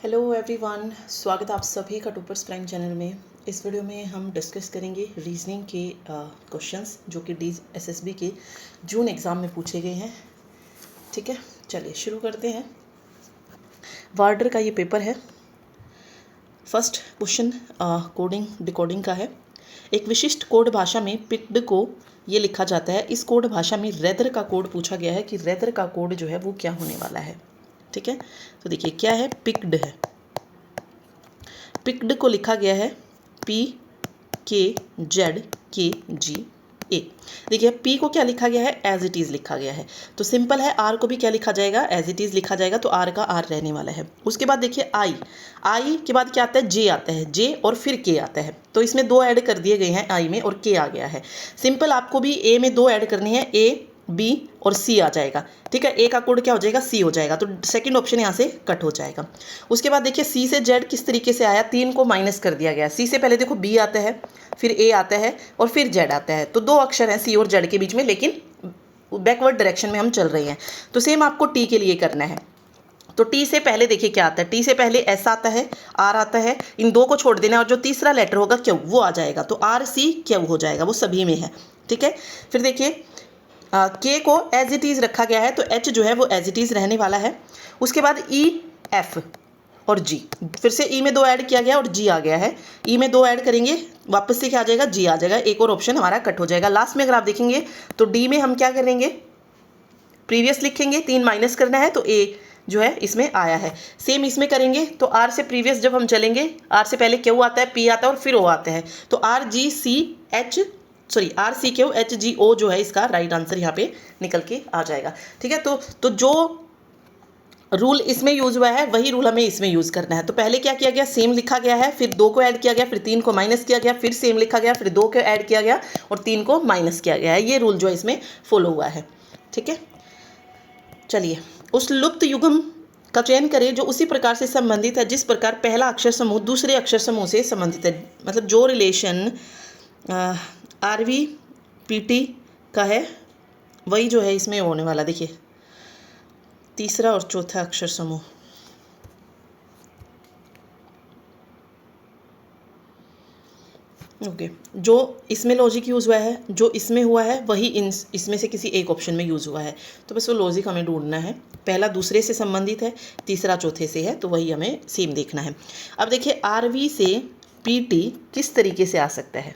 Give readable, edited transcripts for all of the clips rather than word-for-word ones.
Hello everyone, स्वागत है आप सभी का टॉपर्स प्राइम चैनल में। इस वीडियो में हम डिस्कस करेंगे रीजनिंग के क्वेश्चंस जो कि एसएसबी के जून एग्ज़ाम में पूछे गए हैं। ठीक है, चलिए शुरू करते हैं। वार्डर का ये पेपर है। फर्स्ट क्वेश्चन कोडिंग डिकोडिंग का है। एक विशिष्ट कोड भाषा में पिक्ड को ये लिखा जाता है। इस कोड भाषा में रेदर का कोड पूछा गया है कि रेदर का कोड जो है वो क्या होने वाला है। ठीक है, तो देखिए क्या है, पिक्ड है। पिक्ड को लिखा गया है PKZKGA। देखिए पी को क्या लिखा गया है, एज इट इज़ लिखा गया है। तो सिंपल है। आर को भी क्या लिखा जाएगा, एज इट इज़ लिखा जाएगा। तो आर का आर रहने वाला है। उसके बाद देखिए आई के बाद क्या आता है, जे आता है। जे और फिर के आता है। तो इसमें दो ऐड कर दिए गए हैं आई में और के आ गया है। सिंपल आपको भी ए में दो ऐड करनी है, ए बी और सी आ जाएगा। ठीक है, ए का कोड क्या हो जाएगा, सी हो जाएगा। तो सेकंड ऑप्शन यहाँ से कट हो जाएगा। उसके बाद देखिए सी से जेड किस तरीके से आया, 3 को माइनस कर दिया गया। सी से पहले देखो बी आता है, फिर ए आता है और फिर जेड आता है। तो दो अक्षर हैं सी और जेड के बीच में, लेकिन बैकवर्ड डायरेक्शन में हम चल रहे हैं। तो सेम आपको टी के लिए करना है। तो टी से पहले देखिए क्या आता है, टी से पहले एस आता है, आर आता है। इन दो को छोड़ देना और जो तीसरा लेटर होगा क्यू वो आ जाएगा। तो आर सी क्यू हो जाएगा, वो सभी में है। ठीक है, फिर देखिए के को एज इट इज़ रखा गया है। तो एच जो है वो एज इट इज़ रहने वाला है। उसके बाद ई एफ और जी, फिर से ई में दो ऐड किया गया और जी आ गया है। ई में दो ऐड करेंगे, वापस से क्या आ जाएगा, जी आ जाएगा। एक और ऑप्शन हमारा कट हो जाएगा। लास्ट में अगर आप देखेंगे तो डी में हम क्या करेंगे, प्रीवियस लिखेंगे, 3 माइनस करना है। तो ए जो है इसमें आया है। सेम इसमें करेंगे। तो आर से प्रीवियस जब हम चलेंगे, आर से पहले क्यू आता है, पी आता है और फिर ओ आता है। तो R C Q H G O जो है इसका राइट आंसर यहाँ पे निकल के आ जाएगा। ठीक है, तो जो रूल इसमें यूज हुआ है वही रूल हमें इसमें यूज करना है। तो पहले क्या किया गया, सेम लिखा गया है, फिर 2 को ऐड किया गया, फिर 3 को माइनस किया गया, फिर सेम लिखा गया, फिर 2 को ऐड किया गया और 3 को माइनस किया गया है। ये रूल जो है इसमें फॉलो हुआ है। ठीक है, चलिए उस लुप्त युग्म का चयन करें जो उसी प्रकार से संबंधित है जिस प्रकार पहला अक्षर समूह दूसरे अक्षर समूह से संबंधित है। मतलब जो रिलेशन आरवी पीटी का है वही जो है इसमें होने वाला। देखिए तीसरा और चौथा अक्षर समूह। ओके, जो इसमें लॉजिक यूज़ हुआ है, जो इसमें हुआ है वही इसमें से किसी एक ऑप्शन में यूज़ हुआ है। तो बस वो लॉजिक हमें ढूंढना है। पहला दूसरे से संबंधित है, तीसरा चौथे से है, तो वही हमें सेम देखना है। अब देखिए आरवी से पीटी किस तरीके से आ सकता है,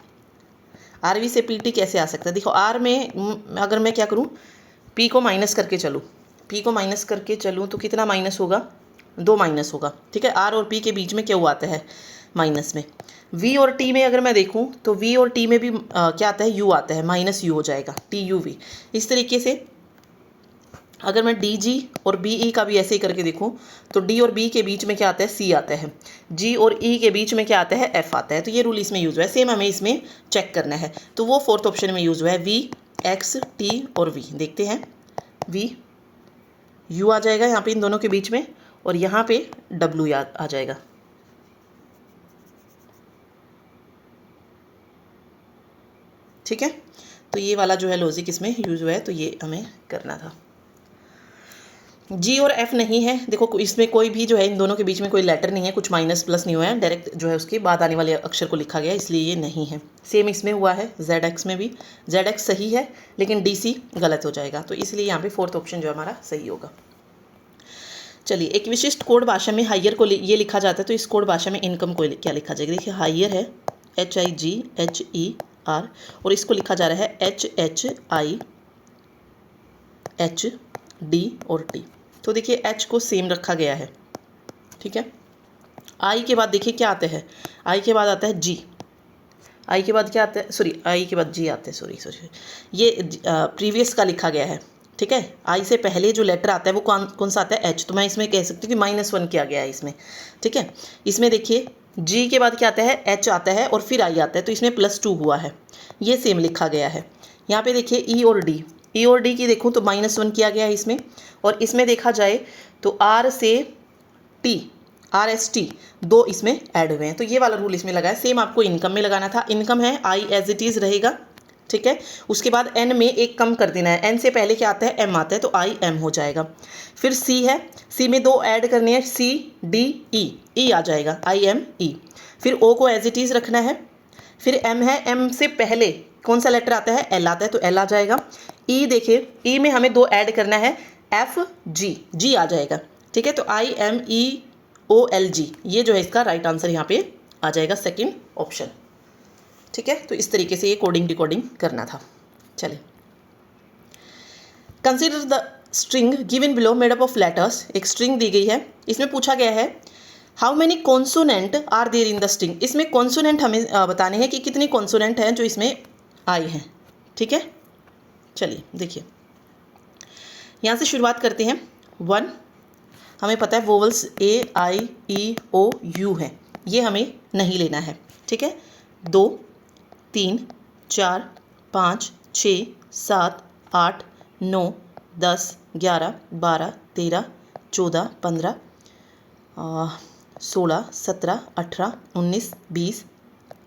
आरवी से पीटी कैसे आ सकता है। देखो आर में अगर मैं क्या करूँ, पी को माइनस करके चलूँ, पी को माइनस करके चलूँ तो कितना माइनस होगा, 2 माइनस होगा। ठीक है, आर और पी के बीच में क्या आता है, माइनस में। वी और टी में अगर मैं देखूं तो वी और टी में भी क्या आता है, यू आता है, माइनस यू हो जाएगा, टी यू वी। इस तरीके से अगर मैं डी जी और बी ई का भी ऐसे ही करके देखूं तो डी और बी के बीच में क्या आता है, सी आता है। जी और ई के बीच में क्या आता है, एफ आता है। तो ये रूल इसमें यूज़ हुआ है। सेम हमें इसमें चेक करना है। तो वो फोर्थ ऑप्शन में यूज़ हुआ है, वी एक्स टी और वी। देखते हैं, वी यू आ जाएगा यहाँ पे इन दोनों के बीच में और यहाँ पे डब्ल्यू आ जाएगा। ठीक है, तो ये वाला जो है लॉजिक इसमें यूज हुआ है, तो ये हमें करना था। जी और एफ नहीं है। देखो इसमें कोई भी जो है इन दोनों के बीच में कोई लेटर नहीं है, कुछ माइनस प्लस नहीं हुआ है, डायरेक्ट जो है उसके बाद आने वाले अक्षर को लिखा गया, इसलिए ये नहीं है। सेम इसमें हुआ है, जेड एक्स में भी। जेड एक्स सही है लेकिन डी सी गलत हो जाएगा, तो इसलिए यहाँ पे फोर्थ ऑप्शन जो हमारा सही होगा। चलिए, एक विशिष्ट कोड भाषा में हायर को ये लिखा जाता है, तो इस कोड भाषा में इनकम को क्या लिखा जाएगा। देखिए हायर है HIGHER और इसको लिखा जा रहा है HHIHD और टी। तो देखिए H को सेम रखा गया है। ठीक है, आई के बाद देखिए क्या आता है, आई के बाद आता है जी, आई के बाद क्या आता है, सॉरी आई के बाद जी आता है, सॉरी ये प्रीवियस का लिखा गया है। ठीक है, आई से पहले जो लेटर आता है वो कौन सा आता है, एच। तो मैं इसमें कह सकती हूँ कि -1 किया गया है इसमें। ठीक है, इसमें देखिए जी के बाद क्या आता है, एच आता है और फिर आई आता है, तो इसमें +2 हुआ है, ये सेम लिखा गया है। यहाँ पे देखिए ई और डी की देखूँ तो -1 किया गया है इसमें। और इसमें देखा जाए तो आर से टी, RST 2 इसमें ऐड हुए हैं, तो ये वाला रूल इसमें लगा है। सेम आपको इनकम में लगाना था। इनकम है आई एज इट इज़ रहेगा, ठीक है। उसके बाद एन में एक कम कर देना है, एन से पहले क्या आता है, एम आता है, तो आई एम हो जाएगा। फिर सी है, सी में 2 ऐड करने हैं, सी डी ई, ई आ जाएगा, आई एम ई। फिर ओ को एज इट इज़ रखना है। फिर एम है, एम से पहले कौन सा लेटर आता है, एल आता है, तो एल आ जाएगा। ई देखिए, ई में हमें 2 ऐड करना है, एफ जी, जी आ जाएगा, ठीक है। तो I M E O L G, ये जो है इसका राइट आंसर यहाँ पे आ जाएगा, सेकेंड ऑप्शन, ठीक है। तो इस तरीके से ये कोडिंग डिकोडिंग करना था। चलिए, consider the string given below made up of letters. एक स्ट्रिंग दी गई है, इसमें पूछा गया है how many consonant are there in the string. इसमें कॉन्सोनेंट हमें बताने हैं कि कितनी कॉन्सोनेंट हैं जो इसमें आए हैं, ठीक है। चलिए देखिए, यहाँ से शुरुआत करते हैं। 1, हमें पता है vowels A I E O you है, ये हमें नहीं लेना है, ठीक है। 2 3 4 5 6 7 8 9 10 11 12 13 14 15 16 17 18 19 20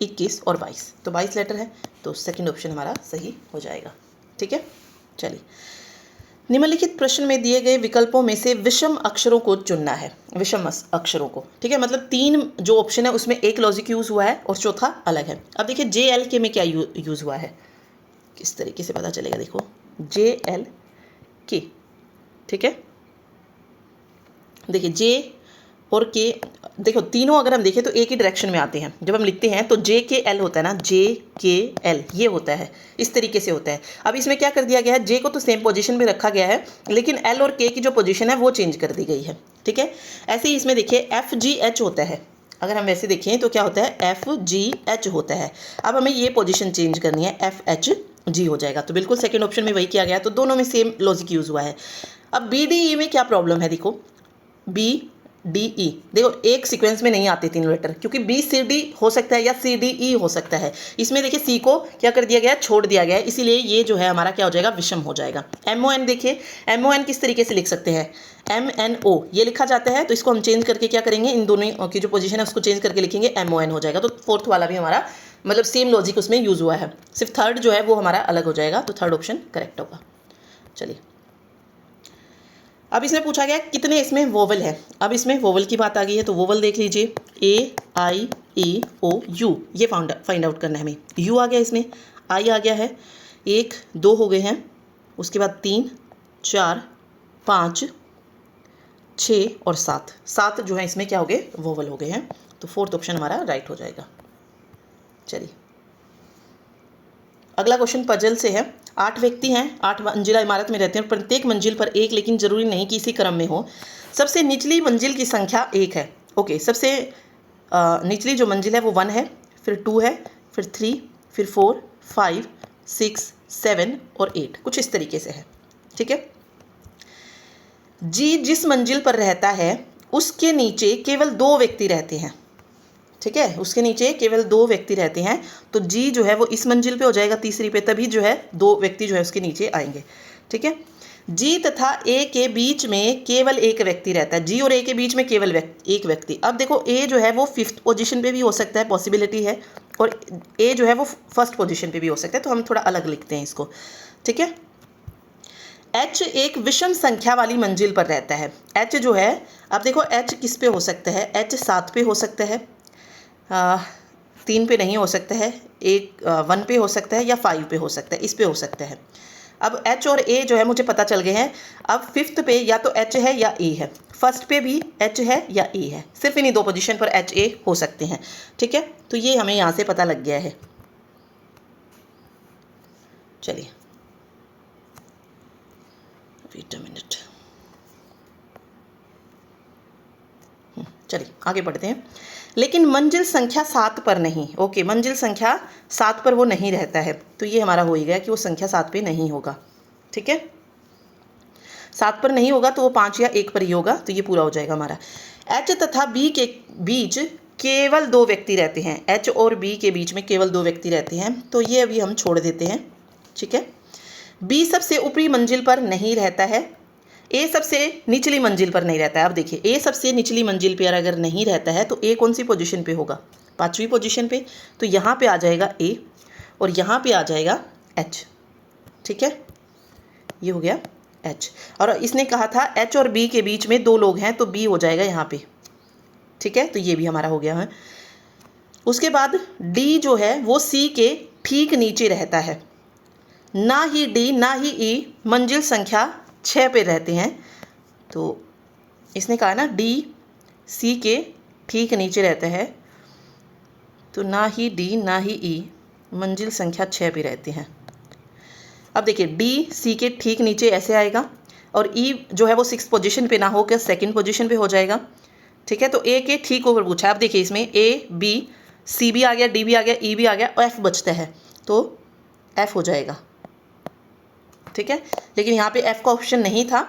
21 और 22, तो 22 लेटर है, तो सेकंड ऑप्शन हमारा सही हो जाएगा, ठीक है। चलिए, निम्नलिखित प्रश्न में दिए गए विकल्पों में से विषम अक्षरों को चुनना है, विषम अक्षरों को, ठीक है। मतलब 3 जो ऑप्शन है उसमें एक लॉजिक यूज़ हुआ है और चौथा अलग है। अब देखिए जे एल के में क्या यूज़ हुआ है, किस तरीके से पता चलेगा, देखो जे एल के, ठीक है। देखिए जे और के, देखो तीनों अगर हम देखें तो एक ही डायरेक्शन में आते हैं। जब हम लिखते हैं तो जे के एल होता है ना, जे के एल ये होता है, इस तरीके से होता है। अब इसमें क्या कर दिया गया है, जे को तो सेम पोजीशन में रखा गया है, लेकिन एल और के की जो पोजीशन है वो चेंज कर दी गई है, ठीक है। ऐसे ही इसमें देखिए एफ जी एच होता है, अगर हम वैसे देखें तो क्या होता है, एफ जी एच होता है। अब हमें ये पोजीशन चेंज करनी है, एफ एच जी हो जाएगा, तो बिल्कुल सेकेंड ऑप्शन में वही किया गया, तो दोनों में सेम लॉजिक यूज़ हुआ है। अब बी डी ई में क्या प्रॉब्लम है, देखो बी डी ई, देखो एक सीक्वेंस में नहीं आते 3 लेटर, क्योंकि बी सी डी हो सकता है या सी डी ई हो सकता है। इसमें देखिए सी को क्या कर दिया गया है, छोड़ दिया गया है, इसीलिए ये जो है हमारा क्या हो जाएगा, विषम हो जाएगा। एम ओ एन, देखिए एम ओ एन किस तरीके से लिख सकते हैं, एम एन ओ ये लिखा जाता है, तो इसको हम चेंज करके क्या करेंगे, इन दोनों की जो पोजीशन है उसको चेंज करके लिखेंगे, एम ओ एन हो जाएगा। तो फोर्थ वाला भी हमारा मतलब सेम लॉजिक उसमें यूज़ हुआ है, सिर्फ थर्ड जो है वो हमारा अलग हो जाएगा, तो थर्ड ऑप्शन करेक्ट होगा। चलिए, अब इसमें पूछा गया कितने इसमें वोवल है। अब इसमें वोवल की बात आ गई है, तो वोवल देख लीजिए, ए आई ई ओ यू, ये फाइंड आउट करना है हमें। यू आ गया, इसमें आई आ गया है, 1 2 हो गए हैं, उसके बाद 3 4 5 6 और 7 जो है इसमें क्या हो गए, वोवल हो गए हैं, तो फोर्थ ऑप्शन हमारा राइट हो जाएगा। चलिए, अगला क्वेश्चन पजल से है। 8 व्यक्ति हैं, 8 मंजिला इमारत में रहते हैं, प्रत्येक मंजिल पर एक, लेकिन जरूरी नहीं कि इसी क्रम में हो। सबसे निचली मंजिल की संख्या 1 है। ओके, सबसे निचली जो मंजिल है वो 1 है, फिर 2 है, फिर 3, फिर 4 5 6 7 और 8, कुछ इस तरीके से है, ठीक है। जी जिस मंजिल पर रहता है उसके नीचे केवल 2 व्यक्ति रहते हैं, ठीक है, उसके नीचे केवल 2 व्यक्ति रहते हैं, तो जी जो है वो इस मंजिल पे हो जाएगा, तीसरी पे, तभी जो है 2 व्यक्ति जो है उसके नीचे आएंगे, ठीक है। जी तथा ए के बीच में केवल एक व्यक्ति रहता है, जी और ए के बीच में केवल एक व्यक्ति। अब देखो ए जो है वो 5th पोजीशन पे भी हो सकता है, पॉसिबिलिटी है, और ए जो है वो 1st पोजीशन पे भी हो सकता है, तो हम थोड़ा अलग लिखते हैं इसको, ठीक है। एच एक विषम संख्या वाली मंजिल पर रहता है। एच जो है, अब देखो एच किस पे हो सकता है, एच 7 पे हो सकता है, 3 पे नहीं हो सकता है, 1 पे हो सकता है, या 5 पे हो सकता है, इस पे हो सकता है। अब एच और ए जो है मुझे पता चल गए हैं। अब 5th पे या तो एच है या ए है, 1st पे भी एच है या ए है, सिर्फ इन्हीं 2 पोजीशन पर एच ए हो सकते हैं, ठीक है। तो ये हमें यहाँ से पता लग गया है। चलिए, वेट अ मिनट, चलिए आगे बढ़ते हैं। लेकिन मंजिल संख्या 7 पर नहीं। ओके, मंजिल संख्या 7 पर वो नहीं रहता है, तो ये हमारा हो ही गया कि वो संख्या 7 पे नहीं होगा, ठीक है। 7 पर नहीं होगा तो वो 5 या 1 पर ही होगा, तो ये पूरा हो जाएगा हमारा। एच तथा बी के बीच केवल 2 व्यक्ति रहते हैं, एच और बी के बीच में केवल 2 व्यक्ति रहते हैं, तो ये अभी हम छोड़ देते हैं, ठीक है। बी सबसे ऊपरी मंजिल पर नहीं रहता है, ए सबसे निचली मंजिल पर नहीं रहता है। अब देखिए, ए सबसे निचली मंजिल पर अगर नहीं रहता है तो ए कौन सी पोजीशन पे होगा, 5वीं पोजीशन पे, तो यहाँ पे आ जाएगा ए और यहाँ पे आ जाएगा एच, ठीक है, ये हो गया एच। और इसने कहा था एच और बी के बीच में 2 लोग हैं तो बी हो जाएगा यहाँ पे, ठीक है, तो ये भी हमारा हो गया है। उसके बाद डी जो है वो सी के ठीक नीचे रहता है, ना ही डी ना ही ई मंजिल संख्या 6 पे रहते हैं। तो इसने कहा ना डी सी के ठीक नीचे रहता है, तो ना ही डी ना ही ई मंजिल संख्या 6 पे रहते हैं। अब देखिए डी सी के ठीक नीचे ऐसे आएगा और ई जो है वो 6th पोजीशन पे ना होकर 2nd पोजीशन पे हो जाएगा, ठीक है। तो ए के ठीक ऊपर पूछा है। अब देखिए इसमें ए बी सी भी आ गया, डी भी आ गया, ई भी आ गया और एफ बचता है, तो एफ हो जाएगा, ठीक है। लेकिन यहाँ पे एफ का ऑप्शन नहीं था,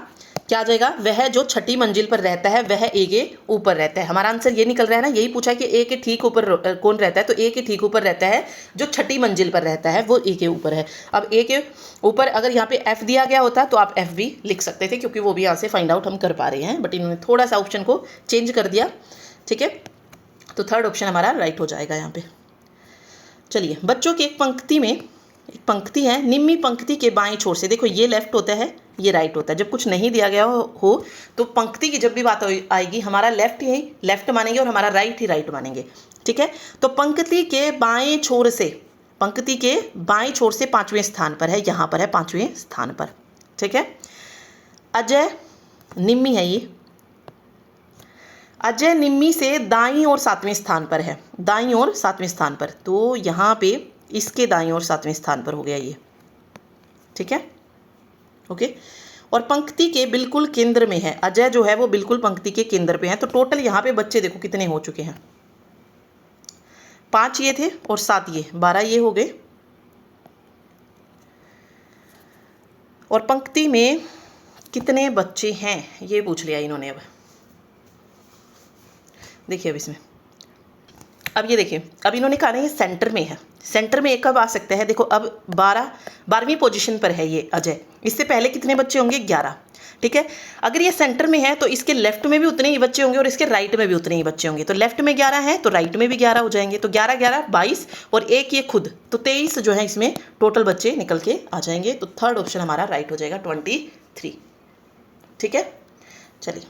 क्या आ जाएगा, वह जो छठी मंजिल पर रहता है वह ए के ऊपर रहता है। हमारा आंसर ये निकल रहा है ना, यही पूछा है कि ए के ठीक ऊपर कौन रहता है, तो ए के ठीक ऊपर रहता है जो छठी मंजिल पर रहता है वो ए के ऊपर है। अब ए के ऊपर अगर यहाँ पे एफ दिया गया होता तो आप एफ भी लिख सकते थे, क्योंकि वो भी यहाँ से फाइंड आउट हम कर पा रहे हैं, बट इन्होंने थोड़ा सा ऑप्शन को चेंज कर दिया, ठीक है। तो 3rd ऑप्शन हमारा राइट हो जाएगा यहाँ पे। चलिए, बच्चों की एक पंक्ति में एक पंक्ति है, निम्मी पंक्ति के बाएं छोर से, देखो ये लेफ्ट होता है ये राइट होता है। जब कुछ नहीं दिया गया हो तो पंक्ति की जब भी बात आएगी हमारा लेफ्ट ही लेफ्ट मानेंगे और हमारा राइट ही राइट मानेंगे, ठीक है। तो पंक्ति के बाएं छोर से, पंक्ति के बाएं छोर से 5वें स्थान पर है, यहाँ पर है 5वें स्थान पर, ठीक है। अजय निम्मी है ये, अजय निम्मी से दाईं और 7वें स्थान पर है, दाईं और 7वें स्थान पर, तो यहाँ पे इसके दाईं और 7वें स्थान पर हो गया ये, ठीक है, ओके। और पंक्ति के बिल्कुल केंद्र में है, अजय जो है वो बिल्कुल पंक्ति के केंद्र पे है। तो टोटल यहाँ पे बच्चे देखो कितने हो चुके हैं, 5 ये थे और 7 ये, 12 ये हो गए। और पंक्ति में कितने बच्चे हैं ये पूछ लिया इन्होंने। अब देखिए, अब इसमें अब ये देखिए, अब इन्होंने कहा ना ये सेंटर में है, सेंटर में एक कब आ सकता है, देखो अब 12वीं पोजीशन पर है ये अजय, इससे पहले कितने बच्चे होंगे, 11, ठीक है। अगर ये सेंटर में है तो इसके लेफ्ट में भी उतने ही बच्चे होंगे और इसके राइट में भी उतने ही बच्चे होंगे। तो लेफ्ट में 11 है तो राइट में भी 11 हो जाएंगे, तो 11 11 22 और एक ये खुद, तो 23 जो है इसमें टोटल बच्चे निकल के आ जाएंगे। तो 3rd ऑप्शन हमारा राइट हो जाएगा 23, ठीक है। चलिए,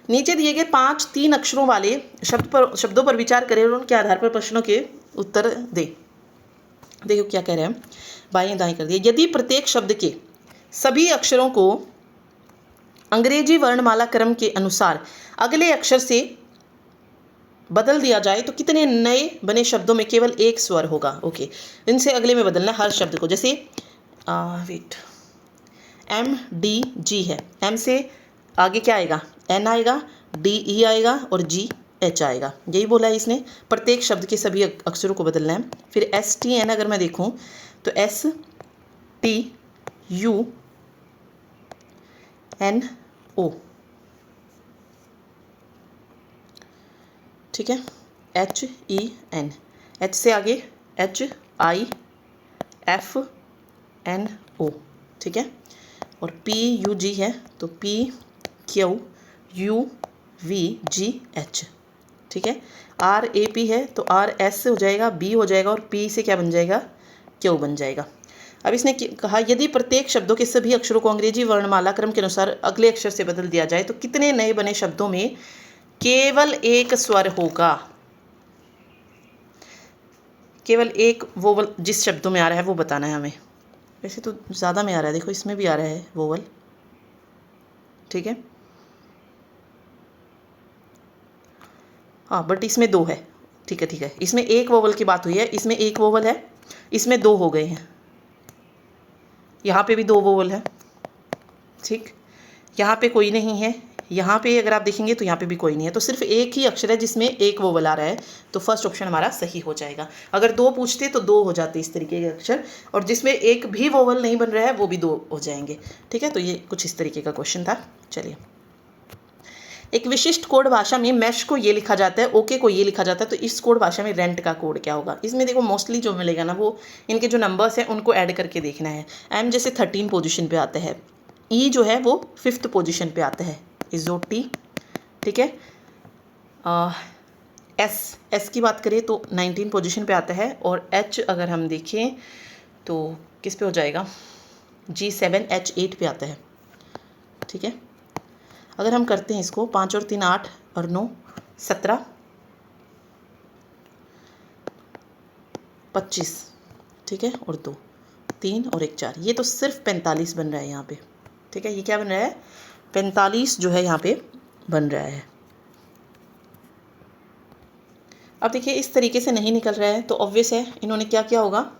नीचे दिए गए 5 3 अक्षरों वाले शब्दों पर विचार करें और उनके आधार पर प्रश्नों के उत्तर दें। देखो क्या कह रहे हैं, बाएं दाएं कर दिए। यदि प्रत्येक शब्द के सभी अक्षरों को अंग्रेजी वर्णमाला क्रम के अनुसार अगले अक्षर से बदल दिया जाए तो कितने नए बने शब्दों में केवल एक स्वर होगा। ओके, इनसे अगले में बदलना हर शब्द को। जैसे वेट, MDG है, M से आगे क्या आएगा, N आएगा, DE आएगा और GH आएगा, यही बोला है इसने। प्रत्येक शब्द के सभी अक्षरों को बदलना है। फिर STN अगर मैं देखूं तो STUNO, ठीक है, HEN, H से आगे HIFNO, ठीक है। और PUG है तो PQUVGH, ठीक है। RAP है तो RS हो जाएगा, B हो जाएगा और P से क्या बन जाएगा, Q बन जाएगा। अब इसने कहा यदि प्रत्येक शब्दों के सभी अक्षरों को अंग्रेजी वर्णमाला क्रम के अनुसार अगले अक्षर से बदल दिया जाए तो कितने नए बने शब्दों में केवल एक स्वर होगा। केवल एक वोवल जिस शब्दों में आ रहा है वो बताना है हमें। वैसे तो ज़्यादा में आ रहा है, देखो इसमें भी आ रहा है वोवल, ठीक है। हाँ, बट इसमें 2 है, ठीक है, ठीक है। इसमें एक वोवल की बात हुई है, इसमें एक वोवल है, इसमें 2 हो गए हैं। यहाँ पे भी 2 वोवल है, ठीक। यहाँ पे कोई नहीं है, यहाँ पे अगर आप देखेंगे तो यहाँ पे भी कोई नहीं है, तो सिर्फ एक ही अक्षर है जिसमें एक वोवल आ रहा है, तो फर्स्ट ऑप्शन हमारा सही हो जाएगा। अगर 2 पूछते तो 2 हो जाते इस तरीके के अक्षर, और जिसमें एक भी वोवल नहीं बन रहा है वो भी 2 हो जाएंगे, ठीक है। तो ये कुछ इस तरीके का क्वेश्चन था। चलिए, एक विशिष्ट कोड भाषा में मैश को ये लिखा जाता है, ओके को ये लिखा जाता है, तो इस कोड भाषा में रेंट का कोड क्या होगा। इसमें देखो मोस्टली जो मिलेगा ना वो इनके जो नंबर्स हैं उनको ऐड करके देखना है। M जैसे 13 पोजीशन पे आता है, E जो है वो 5th पोजीशन पे आता है, इज़ो T, ठीक है। एस की बात करें तो 19 पोजीशन पे आता है, और एच अगर हम देखें तो किस पे हो जाएगा, G7H8 पे आता है। ठीक है, अगर हम करते हैं इसको 5 और 3 8 और 9 17 25, ठीक है, और 2 3 और 1 4, ये तो सिर्फ 45 बन रहा है यहाँ पे। ठीक है, ये क्या बन रहा है, 45 जो है यहाँ पे बन रहा है। अब देखिए इस तरीके से नहीं निकल रहा है तो ऑब्वियस है इन्होंने क्या किया होगा,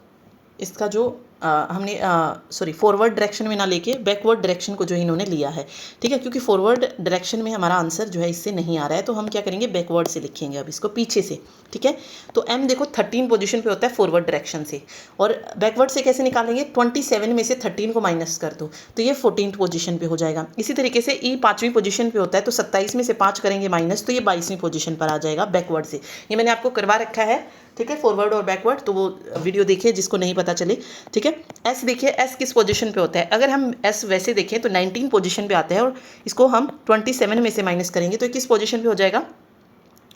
इसका जो हमने फॉरवर्ड डायरेक्शन में ना लेके बैकवर्ड डायरेक्शन को जो इन्होंने लिया है। ठीक है, क्योंकि फॉरवर्ड डायरेक्शन में हमारा आंसर जो है इससे नहीं आ रहा है, तो हम क्या करेंगे, बैकवर्ड से लिखेंगे अब इसको पीछे से। ठीक है, तो एम देखो 13 पोजीशन पे होता है फॉरवर्ड डायरेक्शन से, और बैकवर्ड से कैसे निकालेंगे, 27 में से 13 को माइनस कर दो तो ये 14th पोजीशन पे हो जाएगा। इसी तरीके से ई 5वीं पोजीशन पे होता है, तो 27 में से 5 करेंगे माइनस तो ये 22वीं पोजीशन पर आ जाएगा बैकवर्ड से। ये मैंने आपको करवा रखा है। ठीक है, फॉरवर्ड और बैकवर्ड, तो वो वीडियो देखिए जिसको नहीं पता चले। ठीक है, एस देखिए, एस किस पोजीशन पे होता है, अगर हम एस वैसे देखें तो 19 पोजीशन पे आता है, और इसको हम 27 में से माइनस करेंगे तो ये किस पोजीशन पे हो जाएगा,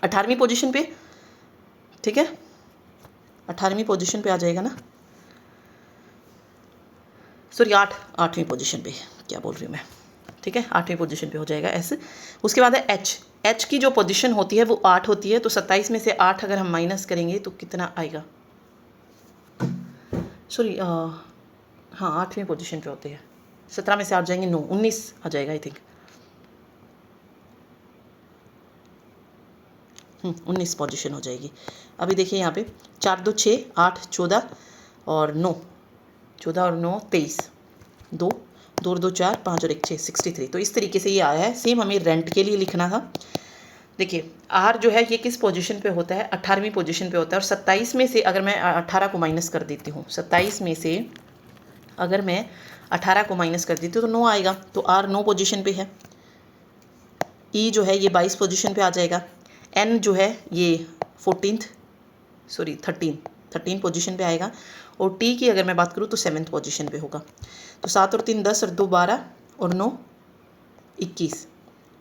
18वीं पोजीशन पे। ठीक है, 18वीं पोजीशन पे आ जाएगा ना, सॉरी 8वीं पोजीशन पे, क्या बोल रही हूँ मैं। ठीक है, 8वीं पोजीशन पे हो जाएगा एस। उसके बाद है एच, एच की जो पोजीशन होती है वो 8 होती है, तो 27 में से 8 अगर हम माइनस करेंगे तो कितना आएगा, सॉरी हाँ 8वीं पोजीशन पे होते हैं, 17 में से 8 जाएंगे 9, 19 आ जाएगा आई थिंक। 19 पोजीशन हो जाएगी। अभी देखिए यहाँ पे 4 2 6 8 14 और 9, 14 और 9 23, 2 2 2 4 5 और 1 6, 63। तो इस तरीके से ये आया है। सेम हमें रेंट के लिए लिखना था। देखिए आर जो है ये किस पोजीशन पे होता है, 18वीं पोजीशन पे होता है, और 27 में से अगर मैं 18 को माइनस कर देती हूँ, 27 में से अगर मैं 18 को माइनस कर देती हूँ तो 9 आएगा, तो आर 9 पोजीशन पे है। ई जो है ये 22 पोजीशन पे आ जाएगा। एन जो है ये 13 पोजीशन पे आएगा, और टी की अगर मैं बात करूँ तो 7th पोजीशन पे होगा। तो 7 और 3 10 और 2 12 और 9 21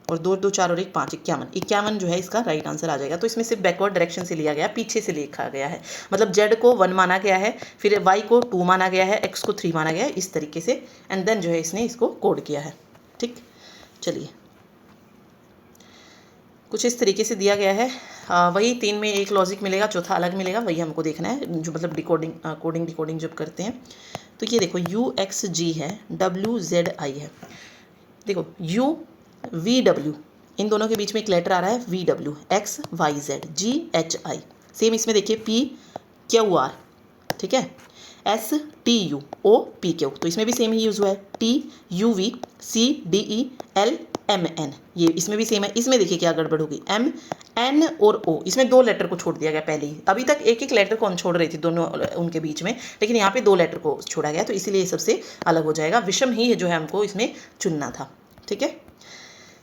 और 2 2 4 और 1 5, 51 जो है इसका राइट आंसर आ जाएगा। तो इसमें सिर्फ बैकवर्ड डायरेक्शन से लिया गया, पीछे से लिखा गया है, मतलब जेड को 1 माना गया है, फिर वाई को 2 माना गया है, एक्स को 3 माना गया है, इस तरीके से, एंड देन जो है इसने इसको कोड किया है। ठीक, चलिए कुछ इस तरीके से दिया गया है। वही 3 में एक लॉजिक मिलेगा, चौथा अलग मिलेगा, वही हमको देखना है, जो मतलब कोडिंग डिकोडिंग जब करते हैं। तो ये देखो UXG है, WZI है। देखो UVW, इन दोनों के बीच में एक लेटर आ रहा है VW, XYZ, GHI। सेम इसमें देखिए PQR, ठीक है, STUOPQ, तो इसमें भी सेम ही यूज़ हुआ है, TUVCDELMN, ये इसमें भी सेम है। इसमें देखिए क्या गड़बड़ होगी, MN और O, इसमें 2 लेटर को छोड़ दिया गया पहले ही। अभी तक एक एक लेटर को हम छोड़ रही थी दोनों उनके बीच में, लेकिन यहाँ पे 2 लेटर को छोड़ा गया, तो इसीलिए सबसे अलग हो जाएगा। विषम ही जो है हमको इसमें चुनना था। ठीक है,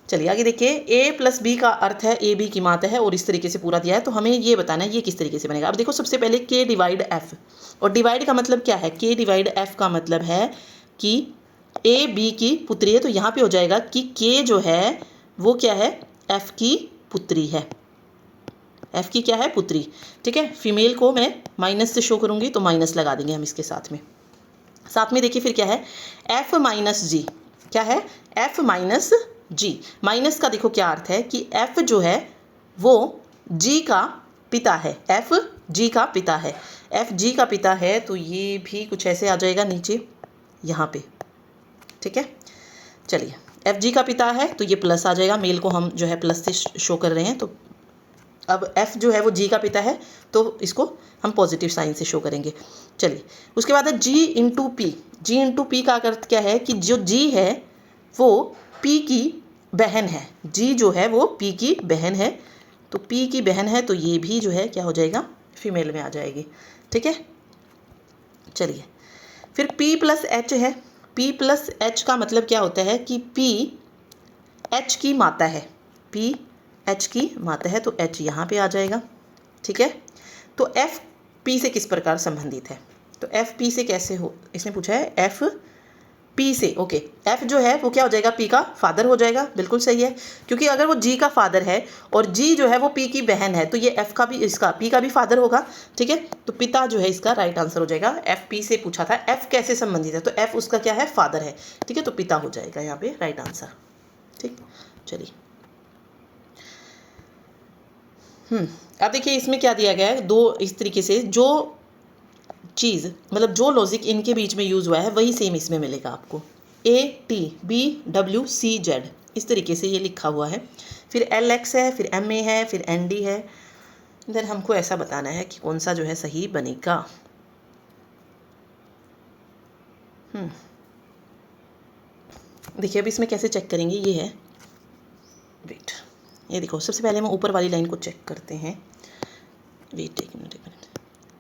चलिए आगे देखिए। A+B का अर्थ है AB की मात्रा है, और इस तरीके से पूरा दिया है, तो हमें ये बताना है ये किस तरीके से बनेगा। अब देखो सबसे पहले K डिवाइड F, और डिवाइड का मतलब क्या है, K डिवाइड F का मतलब है कि AB की पुत्री है, तो यहाँ पे हो जाएगा कि K जो है वो क्या है, F की पुत्री है, F की क्या है, पुत्री। ठीक है, फीमेल को मैं माइनस से शो करूँगी, तो माइनस लगा देंगे हम इसके साथ में। देखिए फिर क्या है, F-G, क्या है, F-G। माइनस का देखो क्या अर्थ है कि F जो है वो G का पिता है, F G का पिता है, F G का पिता है, तो ये भी कुछ ऐसे आ जाएगा नीचे यहाँ पे। ठीक है, चलिए F G का पिता है तो ये प्लस आ जाएगा, मेल को हम जो है प्लस से शो कर रहे हैं, तो अब F जो है वो G का पिता है, तो इसको हम पॉजिटिव साइन से शो करेंगे। चलिए उसके बाद है G into P। G into P का अर्थ क्या है कि जो G है वो P की बहन है, G जो है वो P की बहन है, तो P की बहन है, तो ये भी जो है क्या हो जाएगा, फीमेल में आ जाएगी। ठीक है, चलिए फिर P+H है। P+H का मतलब क्या होता है कि P H की माता है, P H की माता है, तो H यहाँ पे आ जाएगा। ठीक है, तो F P से किस प्रकार संबंधित है, तो F P से कैसे हो, इसने पूछा है F पी से, ओके। एफ जो है वो क्या हो जाएगा, पी का फादर हो जाएगा, बिल्कुल सही है, क्योंकि अगर वो जी का फादर है और जी जो है वो पी की बहन है तो ये एफ का भी, इसका पी का भी फादर होगा, ठीक है। तो पिता जो है इसका राइट आंसर हो जाएगा। एफ पी से पूछा था, एफ कैसे संबंधित है, तो एफ उसका क्या है, फादर है, ठीक है, तो पिता हो जाएगा यहाँ पे राइट आंसर, ठीक। चलिए अब देखिए इसमें क्या दिया गया है, दो इस तरीके से जो चीज़ मतलब जो लॉजिक इनके बीच में यूज़ हुआ है वही सेम इसमें मिलेगा आपको। A T B W C Z इस तरीके से ये लिखा हुआ है, फिर एल एक्स है, फिर एम ए है, फिर एन डी है। देन हमको ऐसा बताना है कि कौन सा जो है सही बनेगा। देखिए अब इसमें कैसे चेक करेंगे, ये है, वेट, ये देखो सबसे पहले हम ऊपर वाली लाइन को चेक करते हैं। वेट एक minute,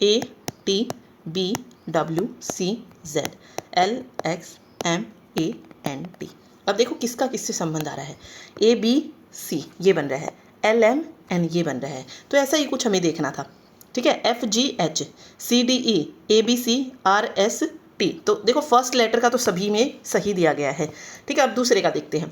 A T B W C Z L X M A N T. अब देखो किसका किससे संबंध आ रहा है, ए बी सी ये बन रहा है, एल एम एन ये बन रहा है, तो ऐसा ही कुछ हमें देखना था, ठीक है। F G H C D E A B C R S T, तो देखो फर्स्ट लेटर का तो सभी में सही दिया गया है, ठीक है। अब दूसरे का देखते हैं,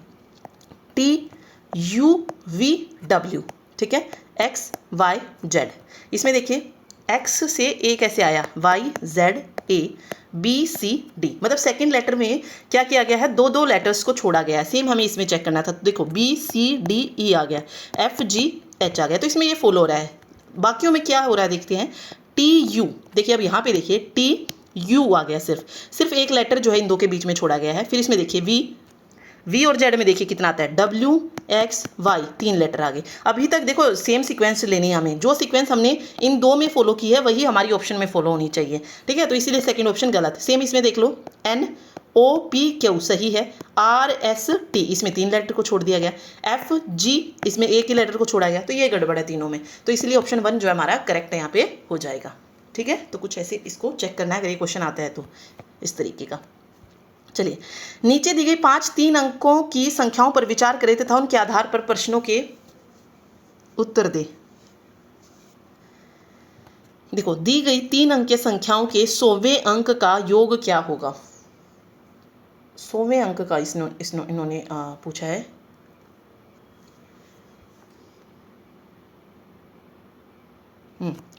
टी यू वी डब्ल्यू, ठीक है, एक्स वाई जेड। इसमें देखिए एक्स से ए कैसे आया, Y Z A B C D, मतलब सेकेंड लेटर में क्या किया गया है, दो दो लेटर्स को छोड़ा गया है। सेम हमें इसमें चेक करना था, तो देखो बी सी डी ई आ गया, एफ जी एच आ गया, तो इसमें ये फॉलो हो रहा है। बाकियों में क्या हो रहा है देखते हैं, टी यू, देखिए अब यहाँ पे देखिए टी यू आ गया, सिर्फ एक लेटर जो है इन दो के बीच में छोड़ा गया है। फिर इसमें देखिए वी और जेड में देखिए कितना आता है, डब्ल्यू एक्स वाई, तीन लेटर आ गए। अभी तक देखो सेम सीक्वेंस लेनी है हमें, जो सीक्वेंस हमने इन दो में फॉलो की है वही हमारी ऑप्शन में फॉलो होनी चाहिए, ठीक है। तो इसीलिए सेकंड ऑप्शन गलत। सेम इसमें देख लो, एन ओ पी क्यू सही है, आर एस टी इसमें तीन लेटर को छोड़ दिया गया, एफ जी इसमें एक ही लेटर को छोड़ा गया, तो ये गड़बड़ है तीनों में, तो इसलिए ऑप्शन 1 जो है हमारा करेक्ट यहाँ पे हो जाएगा, ठीक है। तो कुछ ऐसे इसको चेक करना है अगर ये क्वेश्चन आता है तो इस तरीके का। चलिए नीचे दी गई 5 3 अंकों की संख्याओं पर विचार करें तथा उनके आधार पर प्रश्नों के उत्तर दे। देखो दी गई 3 अंकीय संख्याओं के 100वें अंक का योग क्या होगा। 100वें अंक का इन्होंने पूछा है।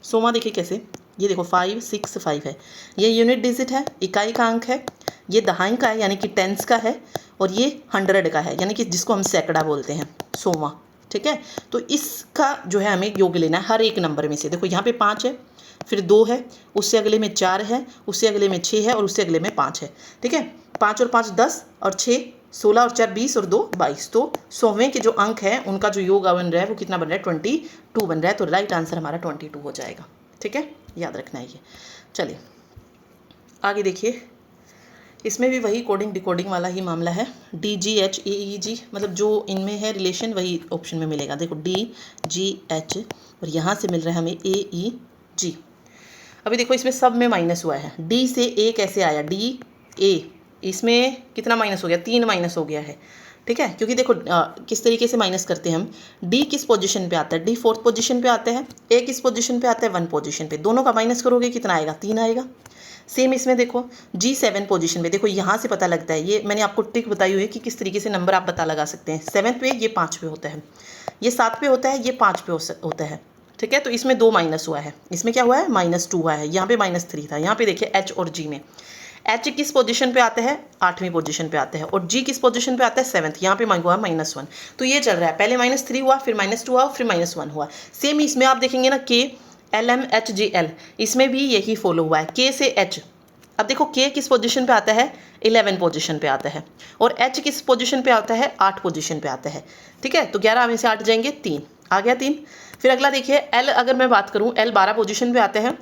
सोमा देखिए कैसे, ये देखो 5 6 5 है, ये यूनिट डिजिट है, इकाई का अंक है, ये दहाई का है यानी कि टेंस का है, और ये 100 का है यानी कि जिसको हम सैकड़ा बोलते हैं, 100वां, ठीक है। तो इसका जो है हमें योग लेना है हर एक नंबर में से। देखो यहाँ पे 5 है, फिर 2 है, उससे अगले में 4 है, उससे अगले में 6 है, और उससे अगले में 5 है, ठीक है। 5 और 5 10 और 6 16 और 4 20 और 2 22, तो 100वें के जो अंक हैं उनका जो योग बन रहा है वो कितना बन रहा है, 22 बन रहा है, तो राइट आंसर हमारा 22 हो जाएगा, ठीक है, याद रखना है ये। चलिए आगे देखिए, इसमें भी वही कोडिंग डिकोडिंग वाला ही मामला है, डी जी एच ए ई जी, मतलब जो इनमें है रिलेशन वही ऑप्शन में मिलेगा। देखो डी जी एच और यहाँ से मिल रहा है हमें ए ई जी। अभी देखो इसमें सब में माइनस हुआ है, डी से ए कैसे आया, डी ए, इसमें कितना माइनस हो गया, 3 माइनस हो गया है, ठीक है। क्योंकि देखो किस तरीके से माइनस करते हैं हम, डी किस पोजीशन पे आता है, डी 4th पोजीशन पे आता है, ए किस पोजीशन पे आता है, 1 पोजीशन पे, दोनों का माइनस करोगे कितना आएगा, 3 आएगा। सेम इसमें देखो जी 7 पोजीशन पे, देखो यहाँ से पता लगता है, ये मैंने आपको ट्रिक बताई हुई है कि किस तरीके से नंबर आप पता लगा सकते हैं। 7 पे ये 5 पे होता है, ये 7 पे होता है, ये 5 पे होता है, ठीक है। तो इसमें 2 माइनस हुआ है, इसमें क्या हुआ है, -2 हुआ है, यहाँ पे -3 था। यहाँ पे देखिए एच और जी में, एच किस पोजीशन पे आते हैं, 8वीं पोजीशन पे आते हैं, और जी किस पोजीशन पे आता है, 7th, यहाँ पे मांगा हुआ -1, तो ये चल रहा है, पहले -3 हुआ, फिर -2 हुआ, फिर -1 हुआ। सेम इसमें आप देखेंगे ना, K L M H G L, इसमें भी यही फॉलो हुआ है, के से एच। अब देखो के किस पोजीशन पे आता है, 11 पोजीशन पे आता है, और एच किस पोजीशन पे आता है, 8 पोजीशन पे आता है, ठीक है। तो 11 में से 8 जाएंगे, 3 आ गया 3। फिर अगला देखिए एल, अगर मैं बात करूँ, एल 12 पोजीशन पे आते हैं,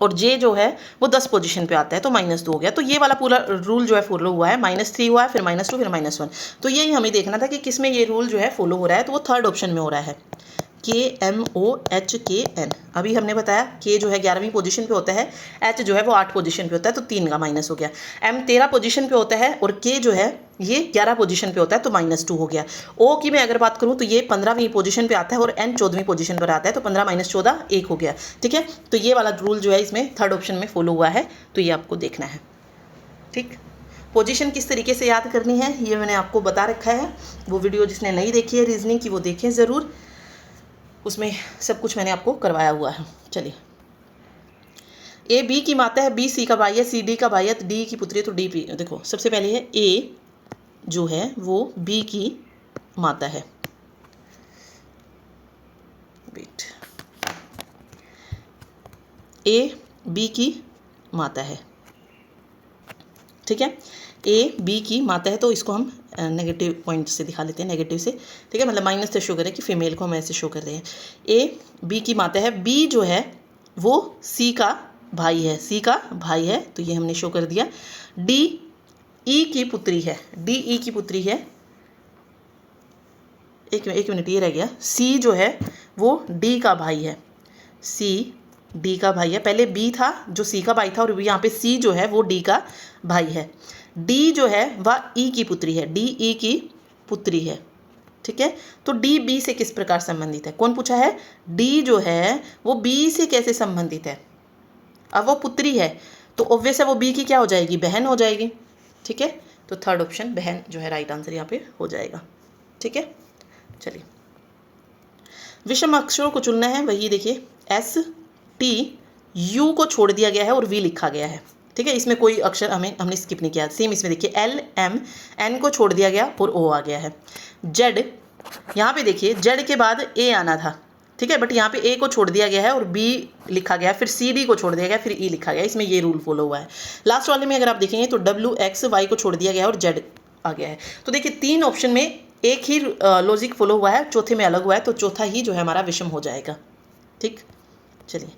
और जे जो है वो 10 पोजीशन पे आता है, तो -2 हो गया। तो ये वाला पूरा रूल जो है फॉलो हुआ है, -3 हुआ है, फिर -2, फिर -1। तो यही हमें देखना था कि किस में ये रूल जो है फॉलो हो रहा है, तो वो 3rd ऑप्शन में हो रहा है, KMOHKN। अभी हमने बताया के जो है 11वीं पोजीशन पे होता है, एच जो है वो 8 पोजीशन पे होता है, तो 3 का माइनस हो गया। एम 13 पोजीशन पे होता है, और के जो है ये 11 पोजीशन पे होता है, तो -2 हो गया। ओ की मैं अगर बात करूँ तो ये 15वीं पोजीशन पे आता है, और एन 14वीं पोजीशन पर आता है, तो 15 - 14 1 हो गया, ठीक है। तो ये वाला रूल जो है इसमें 3rd ऑप्शन में फॉलो हुआ है, तो ये आपको देखना है, ठीक। पोजीशन किस तरीके से याद करनी है ये मैंने आपको बता रखा है। वो वीडियो जिसने नहीं देखी है रीजनिंग की वो देखें ज़रूर, उसमें सब कुछ मैंने आपको करवाया हुआ है। चलिए, ए बी की माता है, बी सी का भाई है, सी डी का भाई है, डी की पुत्री है, तो डी पी। देखो सबसे पहले है ए जो है वो बी की माता है। वेट, ए बी की माता है, ठीक है। ए बी की माता है तो इसको हम नेगेटिव पॉइंट से दिखा लेते हैं, नेगेटिव से, ठीक है, मतलब माइनस से शो करें कि फीमेल को हम ऐसे शो कर रहे हैं। ए बी की माता है, बी जो है वो सी का भाई है, सी का भाई है तो ये हमने शो कर दिया। डी ई की पुत्री है, डी ई की पुत्री है। एक मिनट ये रह गया, सी जो है वो डी का भाई है, सी डी का भाई है। पहले बी था जो सी का भाई था और यहाँ पे सी जो है वो डी का भाई है। डी जो है वह ई की पुत्री है, डी ई की पुत्री है, ठीक है। तो डी बी से किस प्रकार संबंधित है, कौन पूछा है? डी जो है वो बी से कैसे संबंधित है? अब वो पुत्री है तो ऑब्वियस है वो बी की क्या हो जाएगी, बहन हो जाएगी, ठीक है। तो थर्ड ऑप्शन बहन जो है राइट आंसर यहाँ पे हो जाएगा, ठीक है। चलिए, विषम अक्षरों को चुनना है, वही देखिए एस टी यू को छोड़ दिया गया है और वी लिखा गया है, ठीक है। इसमें कोई अक्षर हमने स्किप नहीं किया। सेम इसमें देखिए एल एम एन को छोड़ दिया गया और ओ आ गया है। जेड, यहाँ पे देखिए जेड के बाद ए आना था, ठीक है, बट यहाँ पे ए को छोड़ दिया गया है और बी लिखा गया है, फिर सी डी को छोड़ दिया गया, फिर ई लिखा गया, इसमें ये रूल फॉलो हुआ है। लास्ट वाले में अगर आप देखेंगे तो डब्ल्यू एक्स वाई को छोड़ दिया गया है और जेड आ गया है। तो देखिए तीन ऑप्शन में एक ही लॉजिक फॉलो हुआ है, चौथे में अलग हुआ है, तो चौथा ही जो है हमारा विषम हो जाएगा, ठीक। चलिए,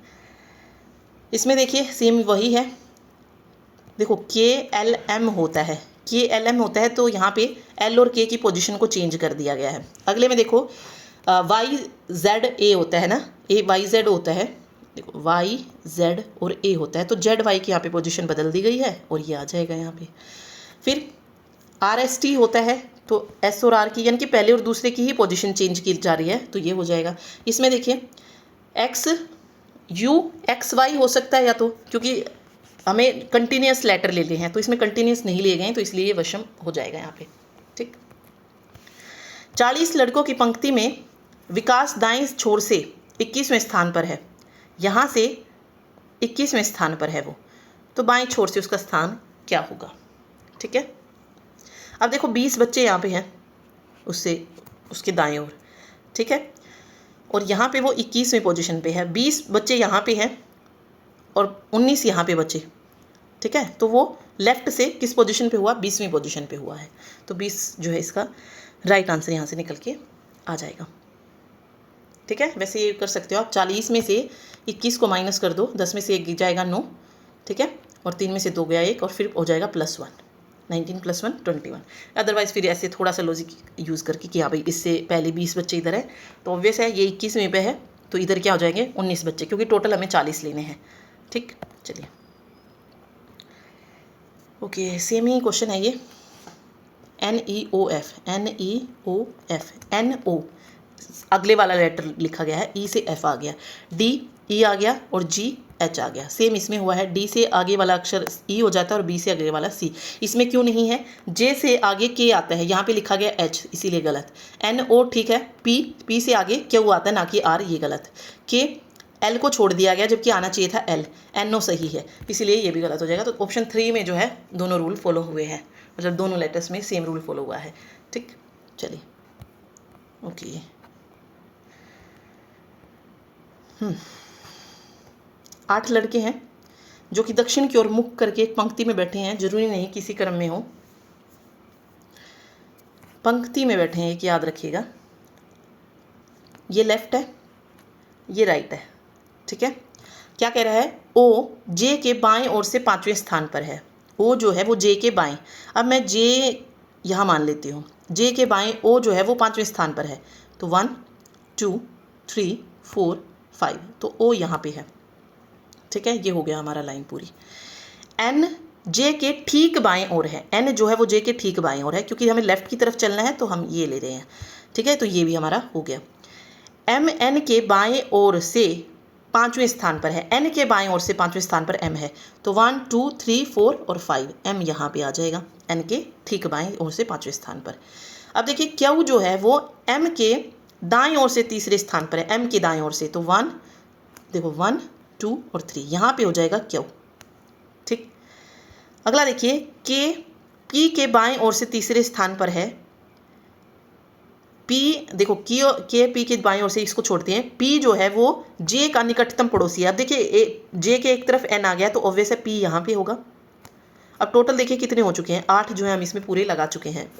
इसमें देखिए सेम वही है, देखो के एल एम होता है, के एल एम होता है तो यहाँ पे एल और के की पोजीशन को चेंज कर दिया गया है। अगले में देखो वाई जेड ए होता है ना, ए वाई जेड होता है, देखो वाई जेड और ए होता है तो जेड वाई की यहाँ पे पोजीशन बदल दी गई है और ये आ जाएगा यहाँ पे। फिर आर एस टी होता है तो एस और आर की यानी कि पहले और दूसरे की ही पोजीशन चेंज की जा रही है तो ये हो जाएगा। इसमें देखिए एक्स यू एक्स वाई हो सकता है या तो, क्योंकि हमें कंटिन्यूस लेटर ले लिए हैं तो इसमें कंटिन्यूस नहीं लिए गए हैं तो इसलिए ये विषम हो जाएगा यहाँ पे, ठीक। 40 लड़कों की पंक्ति में विकास दाएं छोर से 21वें स्थान पर है, यहाँ से 21वें स्थान पर है वो, तो बाएं छोर से उसका स्थान क्या होगा, ठीक है। अब देखो 20 बच्चे यहाँ पे हैं उससे उसके दाएं ओर, ठीक है, और यहाँ पे वो 21वें पोजीशन पे है, 20 बच्चे यहाँ पे हैं और 19 यहाँ पे बचे, ठीक है। तो वो लेफ्ट से किस पोजीशन पे हुआ, 20वीं पोजीशन पे हुआ है, तो 20 जो है इसका राइट आंसर यहाँ से निकल के आ जाएगा, ठीक है। वैसे ये कर सकते हो आप, 40 में से 21 को माइनस कर दो, 10 में से 1 जाएगा 9, ठीक है, और 3 में से 2 गया 1 और फिर हो जाएगा +1, 19 + 1 21। अदरवाइज़ फिर ऐसे थोड़ा सा लॉजिक यूज़ करके कि हाँ भाई इससे पहले 20 बच्चे इधर है तो ऑब्वियस है ये 21वें पे है तो इधर क्या हो जाएंगे 19 बच्चे, क्योंकि टोटल हमें 40 लेने हैं, ठीक। चलिए, ओके, सेम ही क्वेश्चन है ये, NEOF, NEOF, NO अगले वाला लेटर लिखा गया है, E से F आ गया, D E आ गया और G H आ गया। सेम इसमें हुआ है, D से आगे वाला अक्षर E हो जाता है और B से आगे वाला C। इसमें क्यों नहीं है, J से आगे K आता है, यहाँ पे लिखा गया H इसीलिए गलत। NO ठीक है, P से आगे Q आता है ना कि R, ये गलत। K L को छोड़ दिया गया जबकि आना चाहिए था L, NO सही है इसलिए ये भी गलत हो जाएगा। तो ऑप्शन 3 में जो है दोनों रूल फॉलो हुए हैं, मतलब दोनों लेटर्स में सेम रूल फॉलो हुआ है, ठीक। चलिए, ओके, 8 लड़के हैं जो कि दक्षिण की ओर मुख करके एक पंक्ति में बैठे हैं, जरूरी नहीं किसी क्रम में हो, पंक्ति में बैठे हैं, एक याद रखिएगा, ये लेफ्ट है ये राइट है, ठीक है। क्या कह रहा है, ओ जे के बाएं ओर से 5वें स्थान पर है, ओ जो है वो जे के बाएं, अब मैं जे यहाँ मान लेती हूँ, जे के बाएं ओ जो है वो 5वें स्थान पर है, तो 1 2 3 4 5, तो ओ यहाँ पे है, ठीक है। ये हो गया हमारा लाइन पूरी। एन जे के ठीक बाएं ओर है, एन जो है वो जे के ठीक बाएं ओर है, क्योंकि हमें लेफ्ट की तरफ चलना है तो हम ये ले रहे हैं, ठीक है, तो ये भी हमारा हो गया। एम एन के बाएं ओर से 5वें स्थान पर है, एन के बाएं ओर से 5वें स्थान पर एम है, तो 1 2 3 4 और 5, एम यहाँ पे आ जाएगा। एन के ठीक बाएं ओर से 5वें स्थान पर। अब देखिए क्यू जो है वो एम के दाएं ओर से तीसरे स्थान पर है, एम के दाएं ओर से, तो 1 देखो 1 2 और 3 यहाँ पे हो जाएगा क्यू। ठीक, अगला देखिए के पी के बाएं ओर से तीसरे स्थान पर है। पी देखो के पी के बाएं ओर से, इसको छोड़ते हैं। पी जो है वो जे का निकटतम पड़ोसी है। अब देखिए जे के एक तरफ एन आ गया तो ऑब्वियस है पी यहाँ पे होगा। अब टोटल देखिए कितने हो चुके हैं, 8 जो है हम इसमें पूरे लगा चुके हैं।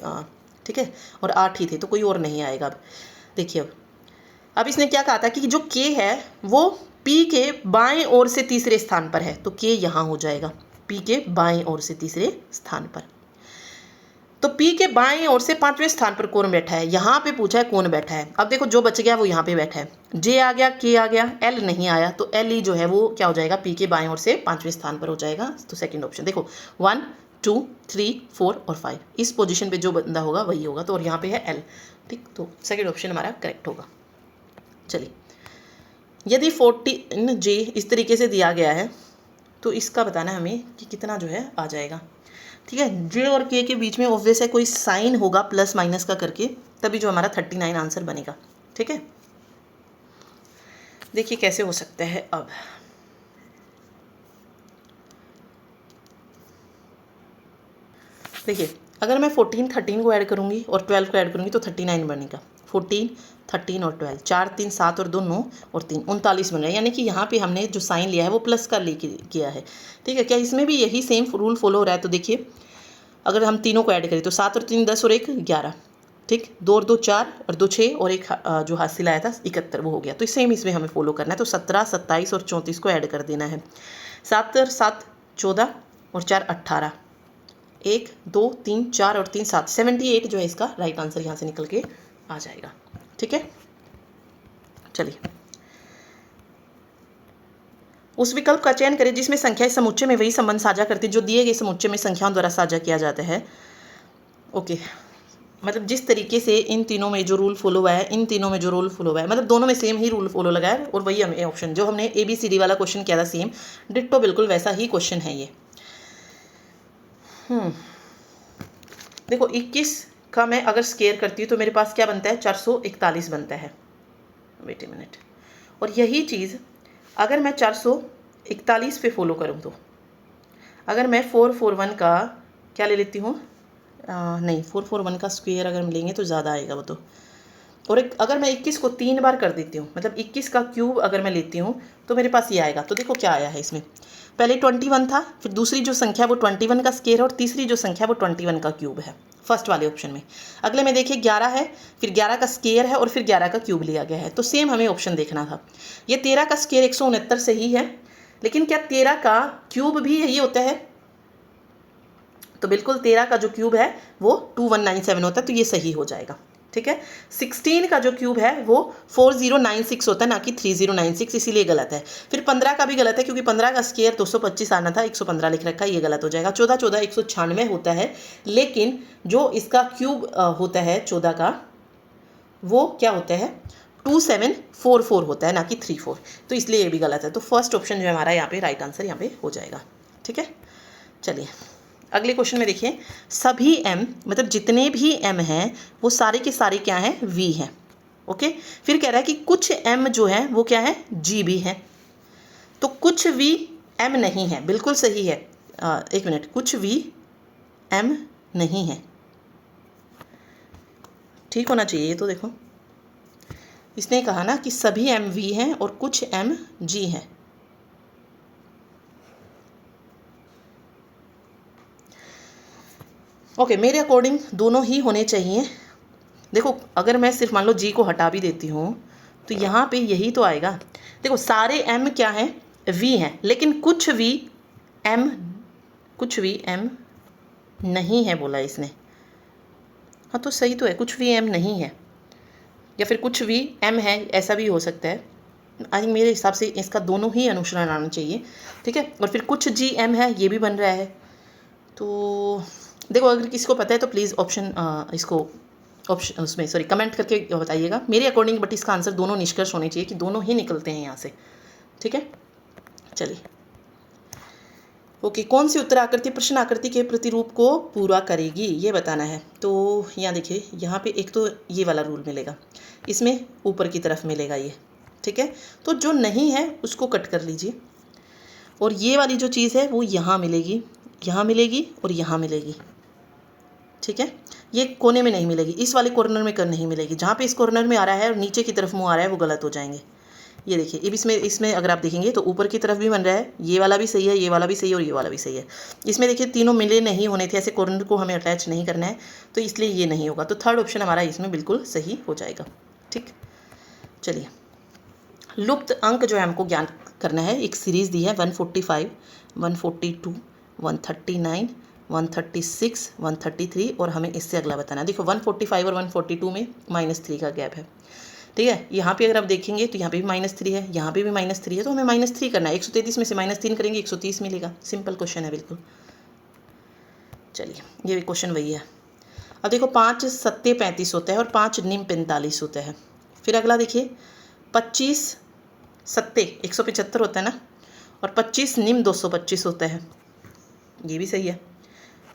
ठीक है, और 8 ही थे तो कोई और नहीं आएगा। अब देखिए अब इसने क्या कहा था कि जो के है वो पी के बाएं ओर से तीसरे स्थान पर है, तो के यहाँ हो जाएगा पी के बाएं ओर से तीसरे स्थान पर। तो पी के बाएं ओर से 5वें स्थान पर कौन बैठा है, यहाँ पे पूछा है कौन बैठा है। अब देखो जो बच गया वो यहाँ पे बैठा है, जे आ गया, के आ गया, एल नहीं आया, तो एल ही जो है वो क्या हो जाएगा, पी के बाएं ओर से 5वें स्थान पर हो जाएगा। तो सेकंड ऑप्शन देखो 1 2 3 4 और 5 इस पोजीशन पे जो बंदा होगा वही होगा, तो और यहाँ पे है एल। ठीक, तो सेकंड ऑप्शन हमारा करेक्ट होगा। चलिए, यदि 14J इस तरीके से दिया गया है तो इसका बताना हमें कि कितना जो है आ जाएगा। ठीक है, जे और के बीच में ऑब्वियस है कोई साइन होगा प्लस माइनस का करके, तभी जो हमारा 39 आंसर बनेगा। ठीक है, देखिए कैसे हो सकता है। अब देखिए अगर मैं 14 13 को ऐड करूंगी और 12 को ऐड करूंगी तो 39 बनेगा। 14 13 और 12, 4 3 7 और 2 9 और 3 39 बन रहा है। यानी कि यहाँ पे हमने जो साइन लिया है वो प्लस का लेके किया है। ठीक है, क्या इसमें भी यही सेम रूल फॉलो हो रहा है? तो देखिए अगर हम तीनों को ऐड करें तो 7 और 3 10 और 1 11। ठीक, 2 और 2 4 और 2 6 और एक जो हासिल आया था 71, वो हो गया। तो सेम इसमें हमें फॉलो करना है। तो 17 27 और 34 को ऐड कर देना है। 7 और 7 14 और 4 18, 1 2 3 4 और 3 7, 78 जो है इसका राइट आंसर यहाँ से निकल के आ जाएगा। ठीक है, चलिए उस विकल्प का चयन करें जिसमें संख्या इस समुच्चय में वही संबंध साझा करती है जो दिए गए समुच्चय में संख्याओं द्वारा साझा किया जाता है। ओके, मतलब जिस तरीके से इन तीनों में जो रूल फॉलो हुआ है, इन तीनों में जो रूल फॉलो हुआ है, मतलब दोनों में सेम ही रूल फॉलो लगा है, और वही हमें ऑप्शन जो हमने ABCD वाला क्वेश्चन किया था सेम डिट्टो बिल्कुल वैसा ही क्वेश्चन है ये। देखो 21 का मैं अगर स्केयर करती हूँ तो मेरे पास क्या बनता है, 441 बनता है। वेट ए मिनट, और यही चीज़ अगर मैं 441 पे फॉलो करूँ तो अगर मैं 441 का क्या ले लेती हूँ, नहीं 441 का स्क्वायर अगर हम लेंगे तो ज़्यादा आएगा वो तो। और अगर मैं 21 को 3 बार कर देती हूँ, मतलब 21 का क्यूब अगर मैं लेती हूँ तो मेरे पास ये आएगा। तो देखो क्या आया है इसमें, पहले 21 था, फिर दूसरी जो संख्या वो 21 का स्क्वायर है, और तीसरी जो संख्या वो 21 का क्यूब है फर्स्ट वाले ऑप्शन में। अगले में देखिए 11 है, फिर 11 का स्क्वायर है और फिर 11 का क्यूब लिया गया है। तो सेम हमें ऑप्शन देखना था। ये 13 का स्क्वायर 169 सही है, लेकिन क्या 13 का क्यूब भी यही होता है? तो बिल्कुल 13 का जो क्यूब है वो 2197 होता है, तो ये सही हो जाएगा। ठीक है, 16 का जो क्यूब है वो 4096 होता है, ना कि 3096, इसीलिए गलत है। फिर 15 का भी गलत है क्योंकि 15 का स्क्वायर 225 आना था, 115 लिख रखा है, ये गलत हो जाएगा। 14 14 196 होता है, लेकिन जो इसका क्यूब होता है 14 का वो क्या होता है, 2744 होता है, ना कि 34, तो इसलिए ये भी गलत है। तो फर्स्ट ऑप्शन जो है हमारा यहाँ पे राइट आंसर यहाँ पे हो जाएगा। ठीक है, चलिए अगले क्वेश्चन में देखिए, सभी m मतलब जितने भी m हैं वो सारे के सारे क्या हैं, v हैं। ओके, फिर कह रहा है कि कुछ m जो है वो क्या है, g भी है। तो कुछ v m नहीं है, बिल्कुल सही है। एक मिनट, कुछ v m नहीं है, ठीक होना चाहिए ये तो। देखो इसने कहा ना कि सभी m v हैं और कुछ m g हैं। ओके, मेरे अकॉर्डिंग दोनों ही होने चाहिए। देखो अगर मैं सिर्फ मान लो जी को हटा भी देती हूँ तो यहाँ पे यही तो आएगा। देखो सारे m क्या हैं, v हैं, लेकिन कुछ v m नहीं है बोला इसने। हाँ तो सही तो है, कुछ v m नहीं है, या फिर कुछ v m है, ऐसा भी हो सकता है। आई थिंक मेरे हिसाब से इसका दोनों ही अनुसरण आना चाहिए। ठीक है, और फिर कुछ g m है, ये भी बन रहा है। तो देखो अगर किसी को पता है तो प्लीज़ ऑप्शन इसको ऑप्शन उसमें सॉरी कमेंट करके बताइएगा। मेरे अकॉर्डिंग बट इसका आंसर दोनों निष्कर्ष होने चाहिए कि दोनों ही निकलते हैं यहाँ से। ठीक है, चलिए ओके, कौन सी उत्तर आकृति प्रश्न आकृति के प्रतिरूप को पूरा करेगी ये बताना है। तो यहाँ देखिए, यहाँ पे एक तो ये वाला रूल मिलेगा, इसमें ऊपर की तरफ मिलेगा ये, ठीक है। तो जो नहीं है उसको कट कर लीजिए, और ये वाली जो चीज़ है वो यहाँ मिलेगी, यहाँ मिलेगी और यहाँ मिलेगी, ठीक है। ये कोने में नहीं मिलेगी, इस वाले कॉर्नर में कर नहीं मिलेगी। जहाँ पे इस कॉर्नर में आ रहा है और नीचे की तरफ मुँह आ रहा है वो गलत हो जाएंगे। ये देखिए, अब इसमें अगर आप देखेंगे तो ऊपर की तरफ भी बन रहा है, ये वाला भी सही है, ये वाला भी सही है और ये वाला भी सही है। इसमें देखिए तीनों मिले नहीं होने थे, ऐसे कॉर्नर को हमें अटैच नहीं करना है, तो इसलिए ये नहीं होगा। तो थर्ड ऑप्शन हमारा इसमें बिल्कुल सही हो जाएगा, ठीक। चलिए, लुप्त अंक जो है हमको ज्ञान करना है। एक सीरीज़ दी है 145, 142, 139, 136, 133 और हमें इससे अगला बताना है। देखो 145 और 142 में -3 का गैप है, ठीक है। यहाँ पे अगर आप देखेंगे तो यहाँ पे भी -3 है, यहाँ पे भी -3 है, तो हमें -3 करना है। 133 में से -3 करेंगे 130 मिलेगा। सिंपल क्वेश्चन है बिल्कुल। चलिए, ये भी क्वेश्चन वही है। अब देखो 5 सत्ते 35 होता है और 5 निम 45 होता है। फिर अगला देखिए, 25 सत्ते 175 होता है ना, और 25 निम 225 होता है, ये भी सही है।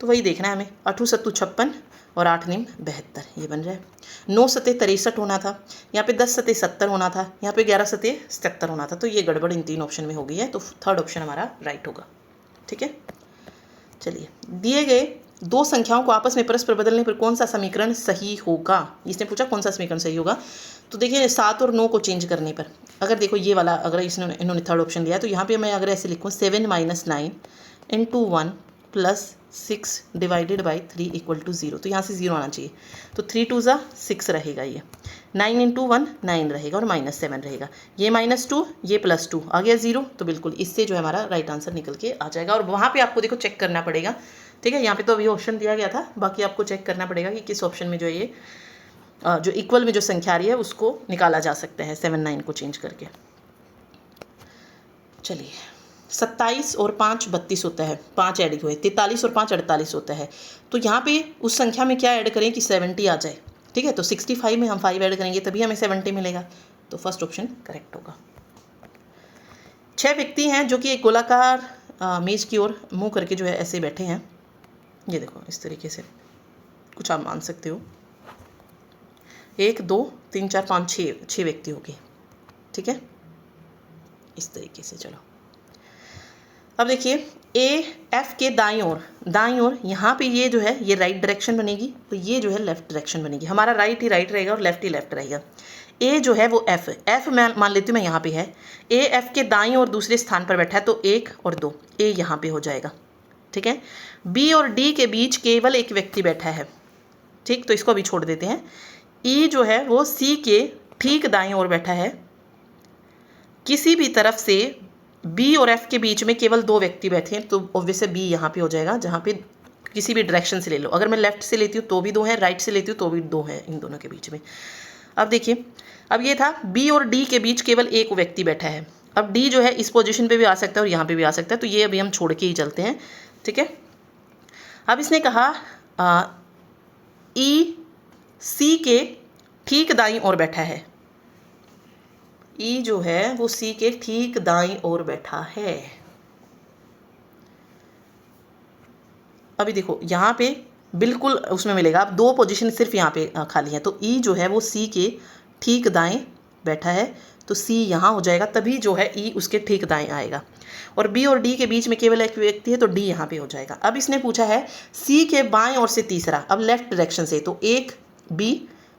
तो वही देखना है हमें। 8 सत्तू 56 और 8 निम 72, ये बन रहा है। 9 सत्ते 63 होना था, यहाँ पे 10 सत्ते 70 होना था, यहाँ पे 11 सत्ते 77 होना था। तो ये गड़बड़ इन 3 ऑप्शन में हो गई है, तो थर्ड ऑप्शन हमारा राइट होगा, ठीक है। चलिए, दिए गए दो संख्याओं को आपस में परस्पर बदलने पर कौन सा समीकरण सही होगा। इसने पूछा कौन सा समीकरण सही होगा। तो देखिए 7 और 9 को चेंज करने पर, अगर देखो ये वाला अगर इन्होंने थर्ड ऑप्शन लिया, तो यहाँ पे मैं अगर ऐसे लिखूँ 7 - 9 × 1 + 6 / 3 = 0, तो यहाँ से 0 आना चाहिए। तो 3 × 2 = 6 रहेगा, ये 9 × 1 9 रहेगा और -7 रहेगा। ये -2 ये +2 आ गया 0, तो बिल्कुल इससे जो है हमारा राइट आंसर निकल के आ जाएगा। और वहाँ पे आपको देखो चेक करना पड़ेगा, ठीक है। यहाँ पे तो अभी ऑप्शन दिया गया था, बाकी आपको चेक करना पड़ेगा कि किस ऑप्शन में जो है ये जो इक्वल में जो संख्या आ रही है उसको निकाला जा सकता है 7 9 को चेंज करके। चलिए, 27 और 5 32 होता है, 5 ऐड हुए, 43 और 5 48 होता है। तो यहाँ पे उस संख्या में क्या ऐड करें कि 70 आ जाए, ठीक है। तो 65 में हम 5 ऐड करेंगे तभी हमें 70 मिलेगा, तो फर्स्ट ऑप्शन करेक्ट होगा। 6 व्यक्ति हैं जो कि एक गोलाकार मेज की ओर मुंह करके जो है ऐसे बैठे हैं। ये देखो इस तरीके से कुछ आप मान सकते हो, 1 2 3 4 5 6 व्यक्ति हो गए, ठीक है, इस तरीके से। चलो, अब देखिए AF के दाईं ओर यहाँ पे ये जो है ये राइट डायरेक्शन बनेगी, तो ये जो है लेफ्ट डायरेक्शन बनेगी। हमारा राइट ही राइट रहेगा और लेफ्ट ही लेफ्ट रहेगा। A जो है वो F मैं मान लेती हूँ मैं, यहाँ पे है AF के दाईं ओर दूसरे स्थान पर बैठा है, तो 1 और 2 A यहाँ पे हो जाएगा, ठीक है। B और D के बीच केवल एक व्यक्ति बैठा है, ठीक, तो इसको अभी छोड़ देते हैं। E जो है वो C के ठीक दाईं ओर बैठा है। किसी भी तरफ से B और F के बीच में केवल 2 व्यक्ति बैठे हैं, तो ऑब्वियसली B यहाँ पे हो जाएगा, जहाँ पे किसी भी डायरेक्शन से ले लो। अगर मैं लेफ्ट से लेती हूँ तो भी 2 है, राइट से लेती हूँ तो भी 2 है इन दोनों के बीच में। अब देखिए, अब ये था B और D के बीच केवल एक व्यक्ति बैठा है। अब D जो है इस पोजीशन पे भी आ सकता है और यहाँ पे भी आ सकता है, तो ये अभी हम छोड़ के ही चलते हैं, ठीक है। अब इसने कहा E C के ठीक दाईं ओर बैठा है। E जो है वो C के ठीक दाईं ओर बैठा है। अभी देखो यहाँ पे बिल्कुल उसमें मिलेगा, अब 2 पोजीशन सिर्फ यहाँ पे खाली है, तो E जो है वो C के ठीक दाएं बैठा है, तो C यहाँ हो जाएगा, तभी जो है E उसके ठीक दाएं आएगा। और B और D के बीच में केवल एक व्यक्ति है, तो D यहाँ पे हो जाएगा। अब इसने पूछा है C के बाएं ओर से तीसरा, अब लेफ्ट डायरेक्शन से, तो 1 B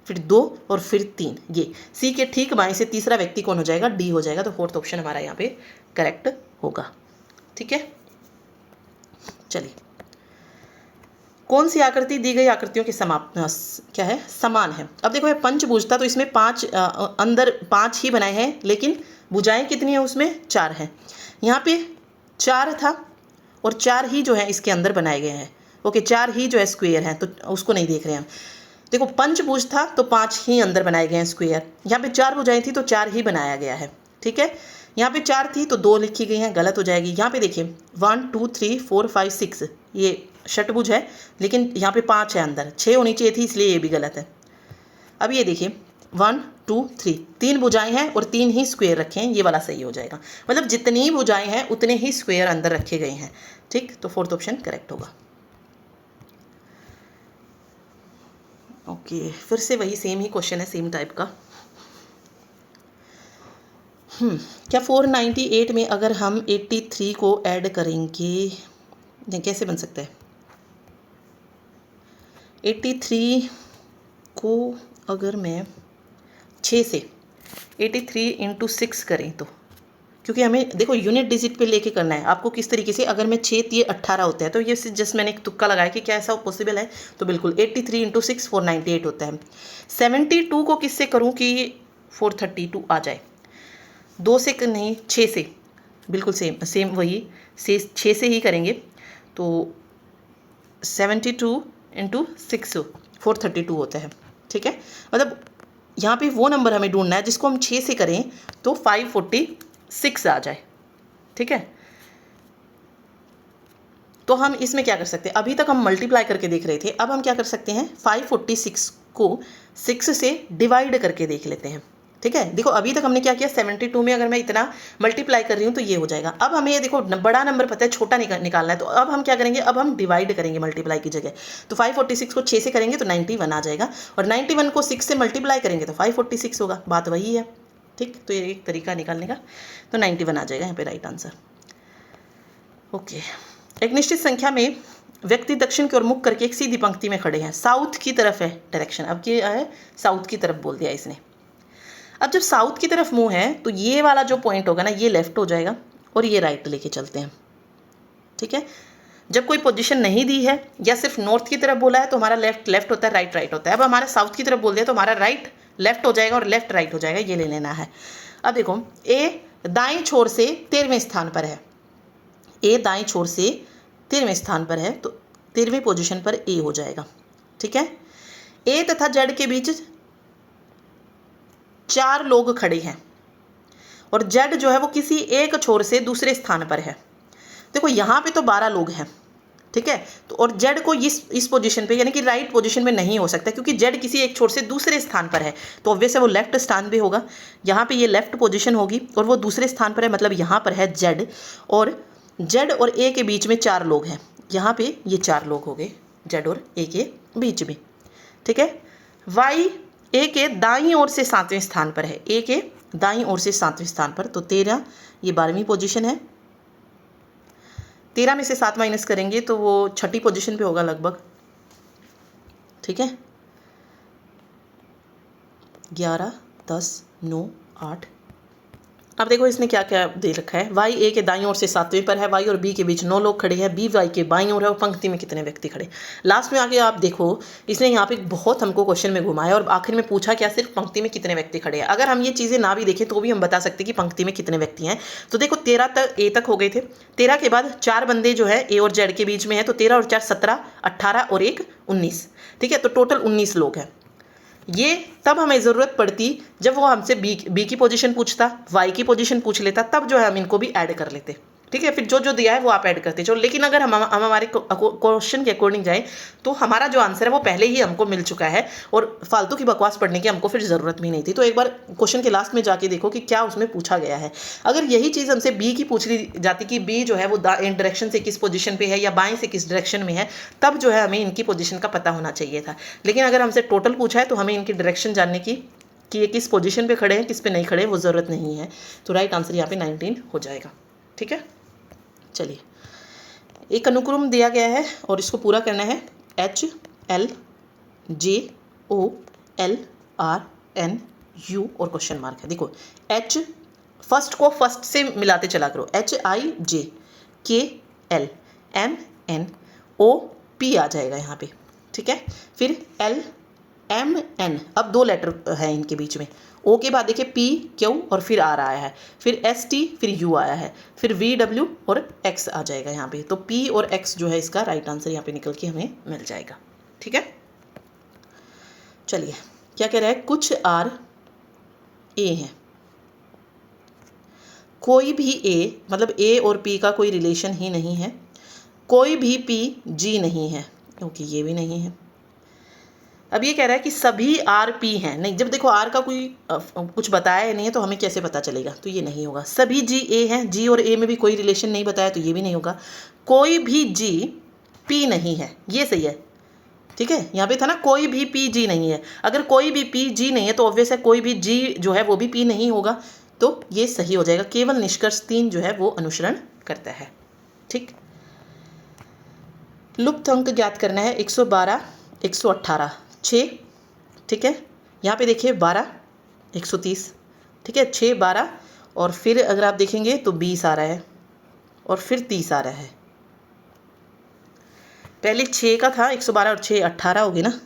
फिर 2 और फिर 3, ये C के ठीक बाएं से तीसरा व्यक्ति कौन हो जाएगा, D हो जाएगा। तो फोर्थ ऑप्शन हमारा यहाँ पे करेक्ट होगा, ठीक है। चलिए, कौन सी आकृति दी गई आकृतियों के क्या है समान है। अब देखो ये पंचभुज था, तो इसमें 5 अंदर 5 ही बनाए हैं, लेकिन भुजाएं कितनी है उसमें 4 हैं। यहाँ पे 4 था और 4 ही जो है इसके अंदर बनाए गए हैं। ओके, 4 ही जो है स्क्वायर हैं, तो उसको नहीं देख रहे हैं हम। देखो पंचभुज था तो 5 ही अंदर बनाए गए हैं स्क्वायर। यहाँ पे 4 भुजाएं थी तो 4 ही बनाया गया है, ठीक है। यहाँ पे 4 थी तो 2 लिखी गई हैं, गलत हो जाएगी। यहाँ पे देखिए 1 2 3 4 5 6 ये षटभुज है, लेकिन यहाँ पे 5 है अंदर, 6 होनी चाहिए थी, इसलिए ये भी गलत है। अब ये देखिए 1 2 3, 3 भुजाएं हैं और 3 ही स्क्वायर रखे हैं, ये वाला सही हो जाएगा। मतलब जितनी भुजाएं हैं उतने ही स्क्वायर अंदर रखे गए हैं। ठीक, तो फोर्थ ऑप्शन करेक्ट होगा। ओके, फिर से वही सेम ही क्वेश्चन है, सेम टाइप का। क्या 498 में अगर हम 83 को ऐड करेंगे, कैसे बन सकता है? 83 को अगर मैं 6 से 83 इंटू 6 करें तो, क्योंकि हमें देखो यूनिट डिजिट पे लेके करना है आपको किस तरीके से। अगर मैं 6 ये 18 होता है, तो ये जस्ट मैंने एक तुक्का लगाया कि क्या ऐसा पॉसिबल है, तो बिल्कुल 83 इंटू 6 498 होता है। 72 को किससे करूँ कि 432 आ जाए? 2 से नहीं, 6 से, बिल्कुल सेम वही 6 से ही करेंगे। तो 72 इंटू 6 432 होता है। ठीक है, मतलब यहाँ पे वो नंबर हमें ढूंढना है जिसको हम 6 से करें तो 546 आ जाए। ठीक है, तो हम इसमें क्या कर सकते हैं, अभी तक हम मल्टीप्लाई करके देख रहे थे, अब हम क्या कर सकते हैं 546 को 6 से डिवाइड करके देख लेते हैं। ठीक है, देखो अभी तक हमने क्या किया, 72 में अगर मैं इतना मल्टीप्लाई कर रही हूँ तो ये हो जाएगा। अब हमें ये देखो बड़ा नंबर पता है, छोटा निकालना है, तो अब हम क्या करेंगे, अब हम डिवाइड करेंगे मल्टीप्लाई की जगह। तो 546 को 6 से करेंगे तो 91 आ जाएगा, और 91 को 6 से मल्टीप्लाई करेंगे तो 546 होगा, बात वही है। ठीक, तो ये एक तरीका निकालने का, तो 91 आ जाएगा यहाँ पे राइट आंसर। ओके, एक निश्चित संख्या में व्यक्ति दक्षिण की ओर मुख करके एक सीधी पंक्ति में खड़े हैं, साउथ की तरफ है डायरेक्शन, अब क्या है साउथ की तरफ बोल दिया इसने। अब जब साउथ की तरफ मुंह है तो ये वाला जो पॉइंट होगा ना, ये लेफ्ट हो जाएगा और ये राइट लेके चलते हैं। ठीक है, जब कोई पोजीशन नहीं दी है या सिर्फ नॉर्थ की तरफ बोला है तो हमारा लेफ्ट लेफ्ट होता है, राइट राइट होता है। अब हमारा साउथ की तरफ बोल दिया तो हमारा राइट लेफ्ट हो जाएगा और लेफ्ट राइट हो जाएगा, ये ले लेना है। अब देखो ए दाएं छोर से 13वें स्थान पर है, ए दाएं छोर से 13वें स्थान पर है, तो 13वीं पोजीशन पर ए हो जाएगा। ठीक है, ए तथा जेड के बीच 4 लोग खड़े हैं और जेड जो है वो किसी एक छोर से दूसरे स्थान पर है। देखो यहाँ पे तो 12 लोग हैं। ठीक है, तो और जेड को इस पोजीशन पे यानी कि राइट पोजीशन में नहीं हो सकता, क्योंकि जेड किसी एक छोर से दूसरे स्थान पर है, तो ऑब्वियस है वो लेफ्ट स्थान पे होगा। यहाँ पे ये लेफ्ट पोजीशन होगी और वो दूसरे स्थान पर है, मतलब यहाँ पर है जेड, और जेड और ए के बीच में 4 लोग हैं। यहाँ पे ये 4 लोग हो गए जेड और ए के बीच में। ठीक है, वाई ए के दाईं ओर से 7वें स्थान पर है, ए के दाईं ओर से 7वें स्थान पर, तो 13 ये 12वीं पोजीशन है। 13 में से 7 माइनस करेंगे तो वो 6ठी पोजीशन पे होगा लगभग। ठीक है, 11 10 9 8। अब देखो इसने क्या क्या दे रखा है, वाई ए के दाईं ओर से 7वें पर है, वाई और बी के बीच 9 लोग खड़े हैं, बी वाई के बाईं ओर है, और पंक्ति में कितने व्यक्ति खड़े। लास्ट में आके आप देखो इसने यहाँ पे बहुत हमको क्वेश्चन में घुमाया और आखिर में पूछा क्या, सिर्फ पंक्ति में कितने व्यक्ति खड़े हैं। अगर हम ये चीज़ें ना भी देखें तो भी हम बता सकते हैं कि पंक्ति में कितने व्यक्ति हैं। तो देखो 13 तक ए तक हो गए थे, 13 के बाद 4 बंदे जो है ए और जेड के बीच में है, तो 13 और 4 17 18 और 1 19। ठीक है, तो टोटल 19 लोग हैं। ये तब हमें ज़रूरत पड़ती जब वो हमसे बी की पोजीशन पूछता, वाई की पोजीशन पूछ लेता, तब जो है हम इनको भी ऐड कर लेते। ठीक है, फिर जो जो दिया है वो आप ऐड करते चलो। लेकिन अगर हम हमारे क्वेश्चन के अकॉर्डिंग जाए तो हमारा जो आंसर है वो पहले ही हमको मिल चुका है और फालतू की बकवास पढ़ने की हमको फिर ज़रूरत भी नहीं थी। तो एक बार क्वेश्चन के लास्ट में जाके देखो कि क्या उसमें पूछा गया है। अगर यही चीज़ हमसे बी की पूछ ली जाती कि बी जो है वो इन डायरेक्शन से किस पोजीशन पे है या बाएं से किस डायरेक्शन में है, तब जो है हमें इनकी पोजीशन का पता होना चाहिए था। लेकिन अगर हमसे टोटल पूछा है तो हमें इनकी डायरेक्शन जानने की कि ये किस पोजीशन पे खड़े हैं किस पे नहीं खड़े, वो ज़रूरत नहीं है। तो राइट आंसर यहाँ पे 19 हो जाएगा। ठीक है, चलिए एक अनुक्रम दिया गया है और इसको पूरा करना है। H L J O L R N U और क्वेश्चन मार्क है। देखो H फर्स्ट को फर्स्ट से मिलाते चला करो, HI J K L M N O P आ जाएगा यहाँ पे। ठीक है, फिर L M N, अब 2 लेटर है इनके बीच में, O के बाद देखिए P Q और फिर R आया है, फिर S T फिर U आया है, फिर V W और X आ जाएगा यहाँ पे। तो P और X जो है इसका राइट आंसर यहाँ पे निकल के हमें मिल जाएगा। ठीक है, चलिए क्या कह रहा है, कुछ R A है, कोई भी A मतलब A और P का कोई रिलेशन ही नहीं है, कोई भी P G नहीं है क्योंकि ये भी नहीं है, अब ये कह रहा है कि सभी आर पी हैं, नहीं जब देखो आर का कोई कुछ बताया नहीं है तो हमें कैसे पता चलेगा, तो ये नहीं होगा। सभी जी ए हैं, जी और ए में भी कोई रिलेशन नहीं बताया तो ये भी नहीं होगा। कोई भी जी पी नहीं है, ये सही है, ठीक है। यहाँ पे था ना कोई भी पी जी नहीं है, अगर कोई भी पी जी नहीं है तो ऑब्वियस है कोई भी जी जो है वो भी पी नहीं होगा, तो ये सही हो जाएगा। केवल निष्कर्ष 3 जो है वो अनुसरण करता है, ठीक। लुप्त अंक ज्ञात करना है 112 118 6, ठीक है। यहाँ पे देखिए 12 130, ठीक है, 6 12 और फिर अगर आप देखेंगे तो 20 आ रहा है और फिर 30 आ रहा है। पहले 6 का था 112 और 6 18 हो गए ना,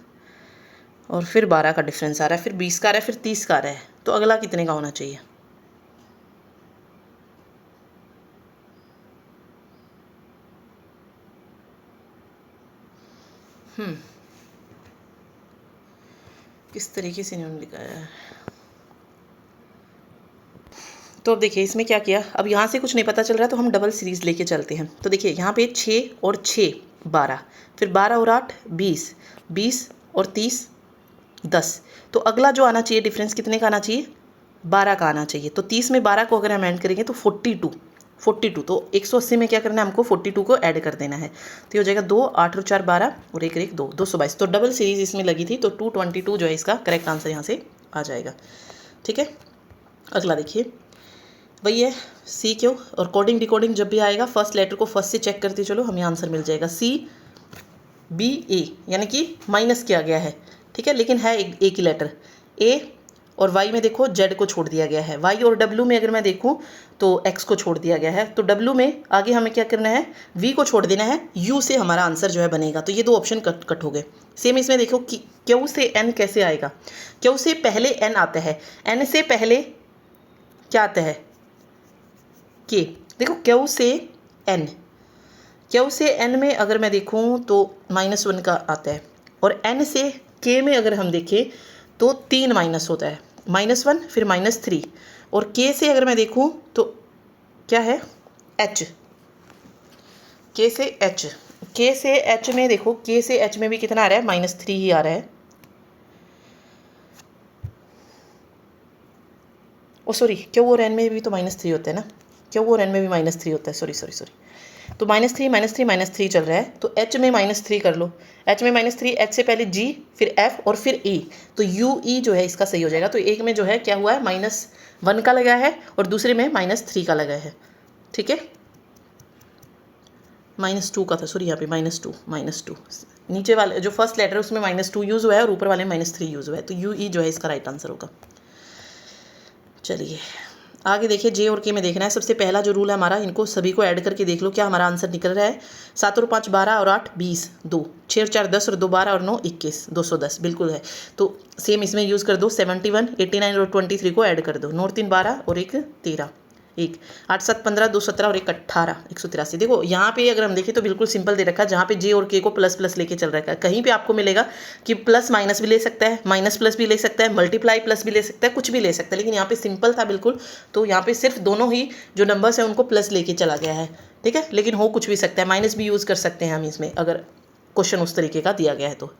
और फिर 12 का डिफरेंस आ रहा है, फिर 20 का आ रहा है, फिर 30 का आ रहा है, तो अगला कितने का होना चाहिए? किस तरीके से इन्होंने लिखा है, तो अब देखिए इसमें क्या किया, अब यहाँ से कुछ नहीं पता चल रहा है तो हम डबल सीरीज लेके चलते हैं। तो देखिए यहाँ पे 6 और 6 12, फिर 12 और 8 20, 20 और 30 10, तो अगला जो आना चाहिए डिफरेंस कितने का आना चाहिए? 12 का आना चाहिए। तो 30 में 12 को अगर हम ऐड करेंगे तो 42, तो 180 में क्या करना है हमको? 42 को ऐड कर देना है, तो ये हो जाएगा 2 8 और 4 12 और 1 1 2 222। तो डबल सीरीज इसमें लगी थी, तो 222 जो है इसका करेक्ट आंसर यहाँ से आ जाएगा, ठीक है। अगला देखिए वही है सी क्यू, और कोडिंग डिकोडिंग जब भी आएगा फर्स्ट लेटर को फर्स्ट से चेक करते चलो, हमें आंसर मिल जाएगा। सी बी ए यानी कि माइनस किया गया है, ठीक है, लेकिन है एक ही लेटर। ए और वाई में देखो जेड को छोड़ दिया गया है, वाई और डब्ल्यू में अगर मैं देखूं तो एक्स को छोड़ दिया गया है, तो डब्ल्यू में आगे हमें क्या करना है? वी को छोड़ देना है, यू से हमारा आंसर जो है बनेगा। तो ये 2 ऑप्शन कट हो गए। सेम इसमें देखो कि क्यू से एन कैसे आएगा, क्यू से पहले एन आता है, एन से पहले क्या आता है? के। देखो क्यू से एन, क्यू से एन में अगर मैं देखूं तो -1 का आता है, और एन से के में अगर हम देखें तो 3 माइनस होता है, -1 फिर -3, और के से अगर मैं देखूं तो क्या है? एच, के से एच, के से एच में देखो, के से एच में भी कितना आ रहा है? -3 ही आ रहा है। ओ सॉरी, क्यू और एन में भी तो -3 होता है ना, क्यू और एन में भी -3 होता है, सॉरी। तो -3 चल रहा है, तो एच में -3 कर लो, एच में -3, एच से पहले जी फिर एफ और फिर ई, तो यू ई जो है इसका सही हो जाएगा। तो एक में जो है क्या हुआ है? -1 का लगा है और दूसरे में -3 का लगा है, ठीक है। -2 का था, सॉरी यहाँ पे -2 नीचे वाले जो फर्स्ट लेटर है उसमें -2 यूज़ हुआ है और ऊपर वाले में -3 यूज़ हुआ है, तो यू ई जो है इसका राइट आंसर होगा। चलिए आगे देखिए, जे और के में देखना है। सबसे पहला जो रूल है हमारा, इनको सभी को ऐड करके देख लो क्या हमारा आंसर निकल रहा है। 7 और 5 12 और 8 20, 2 6 और 4 10 और 2 12 और 9 21, 210 बिल्कुल है। तो सेम इसमें यूज़ कर दो, 71 89 और 23 को ऐड कर दो, 9 3 12 और 1 13, 1 8 7 15 2 17 और 1 18, 183। देखो यहाँ पे अगर हम देखें तो बिल्कुल सिंपल दे रखा है, जहाँ पे जे और के को प्लस प्लस लेके चल रखा है। कहीं पे आपको मिलेगा कि प्लस माइनस भी ले सकता है, माइनस प्लस भी ले सकता है, मल्टीप्लाई प्लस भी ले सकता है, कुछ भी ले सकता है, लेकिन यहाँ पे सिंपल था बिल्कुल। तो यहाँ पे सिर्फ दोनों ही जो नंबर्स हैं उनको प्लस लेके चला गया है, ठीक है, लेकिन हो कुछ भी सकता है, माइनस भी यूज़ कर सकते हैं हम इसमें अगर क्वेश्चन उस तरीके का दिया गया है तो,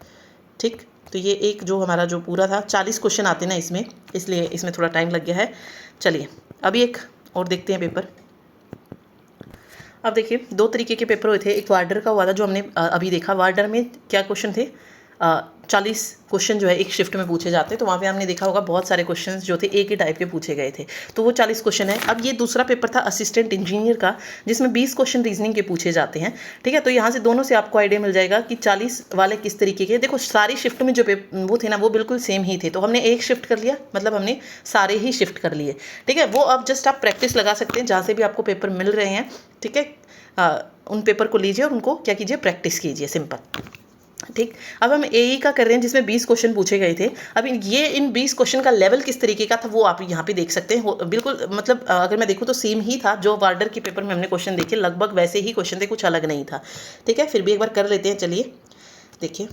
ठीक। तो ये एक जो हमारा जो पूरा था 40 क्वेश्चन आते ना इसमें, इसलिए इसमें थोड़ा टाइम लग गया है। चलिए अभी एक और देखते हैं पेपर। अब देखिए 2 तरीके के पेपर हुए थे, एक वार्डर का हुआ था जो हमने अभी देखा। वार्डर में क्या क्वेश्चन थे? 40 क्वेश्चन जो है एक शिफ्ट में पूछे जाते हैं, तो वहाँ पे हमने देखा होगा बहुत सारे क्वेश्चंस जो थे एक ही टाइप के पूछे गए थे, तो वो 40 क्वेश्चन है। अब ये दूसरा पेपर था असिस्टेंट इंजीनियर का, जिसमें 20 क्वेश्चन रीजनिंग के पूछे जाते हैं, ठीक है। तो यहाँ से दोनों से आपको आइडिया मिल जाएगा कि 40 वाले किस तरीके के। देखो सारी शिफ्ट में जो वो थे ना वो बिल्कुल सेम ही थे, तो हमने एक शिफ्ट कर लिया, मतलब हमने सारे ही शिफ्ट कर लिए, ठीक है। वो अब जस्ट आप प्रैक्टिस लगा सकते हैं जहाँ से भी आपको पेपर मिल रहे हैं, ठीक है। उन पेपर को लीजिए और उनको क्या कीजिए? प्रैक्टिस कीजिए, सिंपल, ठीक। अब हम एई का कर रहे हैं जिसमें 20 क्वेश्चन पूछे गए थे। अब ये इन 20 क्वेश्चन का लेवल किस तरीके का था वो आप यहाँ पे देख सकते हैं। बिल्कुल मतलब अगर मैं देखूँ तो सेम ही था जो वार्डर के पेपर में हमने क्वेश्चन देखे, लगभग वैसे ही क्वेश्चन थे, कुछ अलग नहीं था, ठीक है। फिर भी एक बार कर लेते हैं, चलिए देखिए।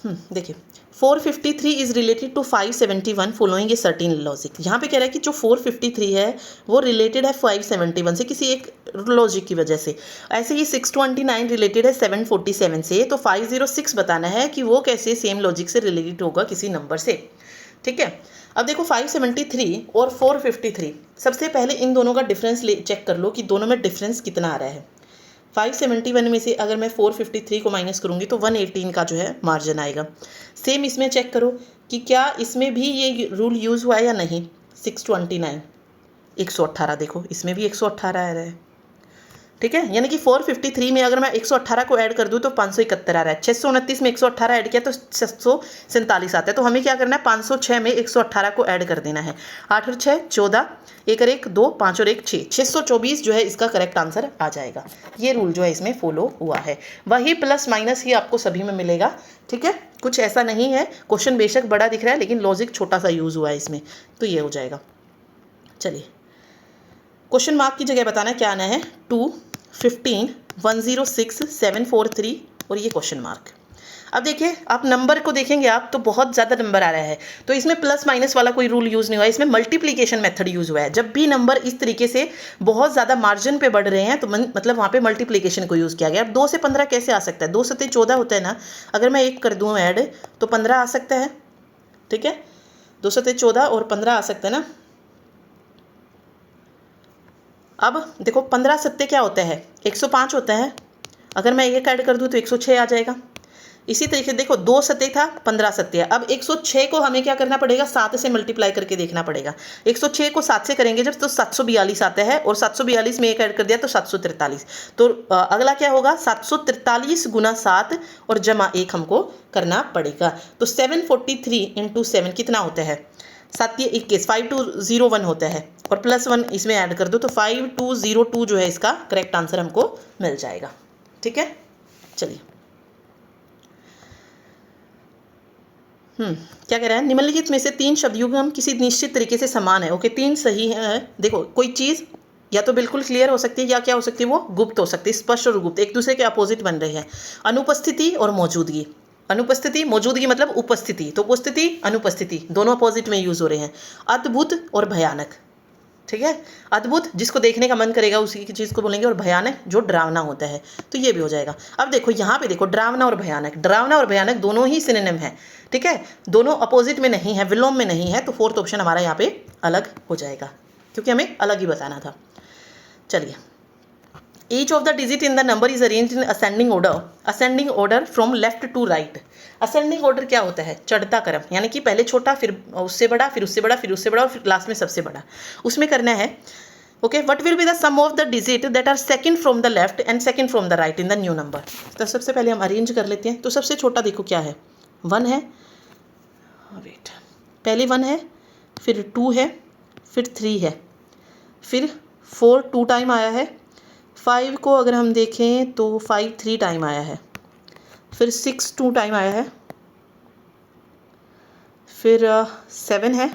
देखिए 453 is related to 571 following a certain logic. यहाँ पे कह रहा है कि जो 453 है वो रिलेटेड है 571 से किसी एक लॉजिक की वजह से। ऐसे ही 629 रिलेटेड है 747 से, तो 506 बताना है कि वो कैसे सेम लॉजिक से रिलेटेड होगा किसी नंबर से। ठीक है, अब देखो 573 और 453, सबसे पहले इन दोनों का डिफरेंस चेक कर लो कि दोनों में डिफरेंस कितना आ रहा है। 571 में से अगर मैं 453 को माइनस करूँगी तो 118 का जो है मार्जिन आएगा। सेम इसमें चेक करो कि क्या इसमें भी ये रूल यूज़ हुआ है या नहीं। 629 118, देखो इसमें भी 118 आ रहा है। ठीक है, यानी कि 453 में अगर मैं 118 को ऐड कर दूँ तो 571 आ रहा है। 629 में 118 ऐड किया तो 647 आता है। तो हमें क्या करना है, 506 में 118 को ऐड कर देना है। 8 और 6 14, 1 और 1 2, 5 और 1 6, 624 जो है इसका करेक्ट आंसर आ जाएगा। ये रूल जो है इसमें फॉलो हुआ है। वही प्लस माइनस ही आपको सभी में मिलेगा। ठीक है, कुछ ऐसा नहीं है, क्वेश्चन बेशक बड़ा दिख रहा है लेकिन लॉजिक छोटा सा यूज़ हुआ है इसमें, तो ये हो जाएगा। चलिए, क्वेश्चन मार्क की जगह बताना क्या आना है, 2 15 106 743 और ये क्वेश्चन मार्क। अब देखिए, आप नंबर को देखेंगे आप तो बहुत ज़्यादा नंबर आ रहा है, तो इसमें प्लस माइनस वाला कोई रूल यूज़ नहीं हुआ है, इसमें मल्टीप्लिकेशन मेथड यूज़ हुआ है। जब भी नंबर इस तरीके से बहुत ज़्यादा मार्जिन पे बढ़ रहे हैं तो मतलब वहाँ पे मल्टीप्लिकेशन को यूज़ किया गया। अब 2 से 15 कैसे आ सकता है, 2 सत्ते 14 होता है ना, अगर मैं 1 कर दूँ ऐड तो 15 आ सकता है। ठीक है, 2 सत्ते 14 और 15 आ सकता है ना। अब देखो 15 सत्ते क्या होता है, 105 होता है। अगर मैं 1 ऐड कर दूँ तो 106 आ जाएगा। इसी तरीके से देखो 2 सत्ते था, 15 सत्ते है। अब 106 को हमें क्या करना पड़ेगा, 7 से मल्टीप्लाई करके देखना पड़ेगा। 106 को 7 से करेंगे जब तो 742 आता है, और 742 में 1 ऐड कर दिया तो 743। तो अगला क्या होगा, 743 गुना 7 और जमा 1 हमको करना पड़ेगा। तो 743 इंटू 7 कितना होता है, 7 ये 21, 5201 होता है, और प्लस 1 इसमें ऐड कर दो तो 5202 जो है इसका करेक्ट आंसर हमको मिल जाएगा। ठीक है, चलिए क्या कह रहा है, निम्नलिखित में से 3 शब्दयुग्म किसी निश्चित तरीके से समान है। ओके, 3 सही है। देखो कोई चीज़ या तो बिल्कुल क्लियर हो सकती है या क्या हो सकती है, वो गुप्त हो सकती है। स्पष्ट और गुप्त एक दूसरे के अपोजिट बन रहे हैं। अनुपस्थिति और मौजूदगी, अनुपस्थिति मौजूदगी मतलब उपस्थिति, तो उपस्थिति अनुपस्थिति दोनों अपोजिट में यूज हो रहे हैं। अद्भुत और भयानक, ठीक है, अद्भुत जिसको देखने का मन करेगा उसी की चीज़ को बोलेंगे, और भयानक जो डरावना होता है, तो ये भी हो जाएगा। अब देखो यहाँ पे देखो डरावना और भयानक, डरावना और भयानक दोनों ही सिनोनिम है। ठीक है, दोनों अपोजिट में नहीं है, विलोम में नहीं है, तो 4th ऑप्शन हमारा यहाँ पे अलग हो जाएगा क्योंकि हमें अलग ही बताना था। चलिए, each of the digit in the number is arrange in ascending order, ascending order from left to right. Ascending order क्या होता है, चढ़ता क्रम, यानी कि पहले छोटा फिर उससे बड़ा फिर उससे बड़ा फिर उससे बड़ा और फिर लास्ट में सबसे बड़ा, उसमें करना है। Okay, what will be the sum of the digit that are second from the left and second from the right in the new number. तो सबसे पहले हम अरेंज कर लेते हैं। तो सबसे छोटा देखो क्या है, 1 है, वेट, पहले 1 है, फिर 2 है, फिर 3 है, फिर 4 2 टाइम आया है, 5 को अगर हम देखें तो 5 3 टाइम आया है, फिर 6 2 टाइम आया है, फिर 7 है,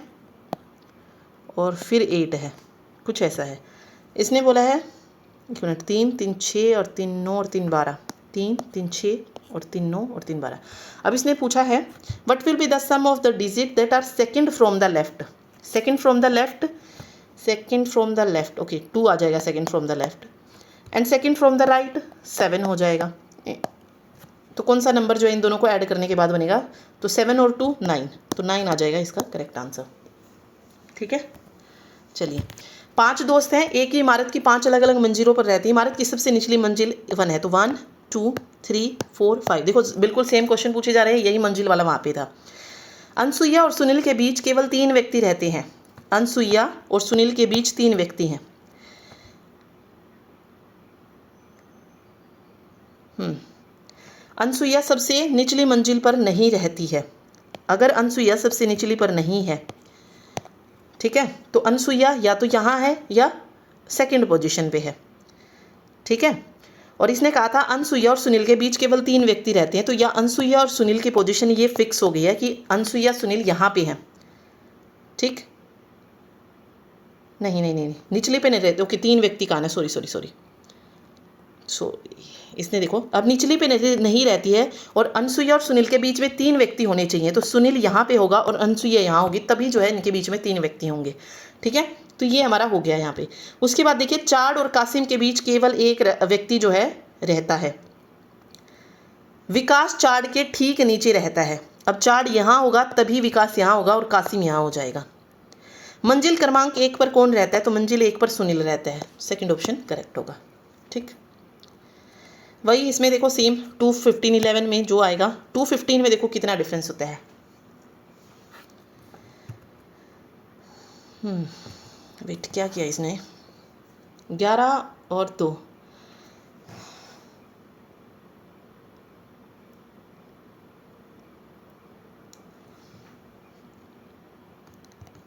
और फिर 8 है, कुछ ऐसा है। इसने बोला है, एक मिनट, 3 3 6 और 3 9 और 3 12, 3 3 6 और 3 9 और 3 12। अब इसने पूछा है what will be the sum of the digit that are second from the left, second from the left, second from the left, okay 2 आ जाएगा second from the left, and second from the right 7 हो जाएगा। तो कौन सा number जो है इन दोनों को ऐड करने के बाद बनेगा, तो 7 और 2 9, तो 9 आ जाएगा इसका करेक्ट आंसर। ठीक है, चलिए, 5 दोस्त हैं, एक ही इमारत की 5 अलग अलग मंजिलों पर रहती है। इमारत की सबसे निचली मंजिल 1 है, तो 1 2 3 4 5, देखो बिल्कुल सेम क्वेश्चन पूछे जा रहे हैं, यही मंजिल वाला वहाँ पे था। अनसुईया और सुनील के बीच केवल 3 व्यक्ति रहते हैं। अनसुईया और सुनील के बीच 3 व्यक्ति हैं। अनसुईया सबसे निचली मंजिल पर नहीं रहती है। अगर अनसुईया सबसे निचली पर नहीं है, ठीक है, तो अनसुईया या तो यहाँ है या सेकंड पोजीशन पे है। ठीक है, और इसने कहा था अनसुईया और सुनील के बीच केवल 3 व्यक्ति रहते हैं, तो या अनसुईया और सुनील की पोजीशन ये फिक्स हो गई है कि अनसुईया सुनील यहाँ पे हैं। ठीक, नहीं नहीं नहीं, निचले पे नहीं रहते। ओके, 3 व्यक्ति कहाँ है, सॉरी सॉरी सॉरी, सो इसने देखो अब निचली पे नहीं रहती है, और अनसुईया और सुनील के बीच में 3 व्यक्ति होने चाहिए, तो सुनील यहाँ पे होगा और अनसुईया यहाँ होगी, तभी जो है इनके बीच में 3 व्यक्ति होंगे। ठीक है, तो ये हमारा हो गया यहाँ पे। उसके बाद देखिए चाड और कासिम के बीच केवल एक व्यक्ति जो है रहता है। विकास चाड के ठीक नीचे रहता है। अब चाड यहाँ होगा तभी विकास यहाँ होगा और कासिम यहाँ हो जाएगा। मंजिल क्रमांक 1 पर कौन रहता है, तो मंजिल 1 पर सुनील रहता है। सेकंड ऑप्शन करेक्ट होगा। ठीक, वही इसमें देखो सेम 21511 में जो आएगा, 215 में देखो कितना डिफरेंस होता है। वेट, क्या किया इसने, 11 और 2,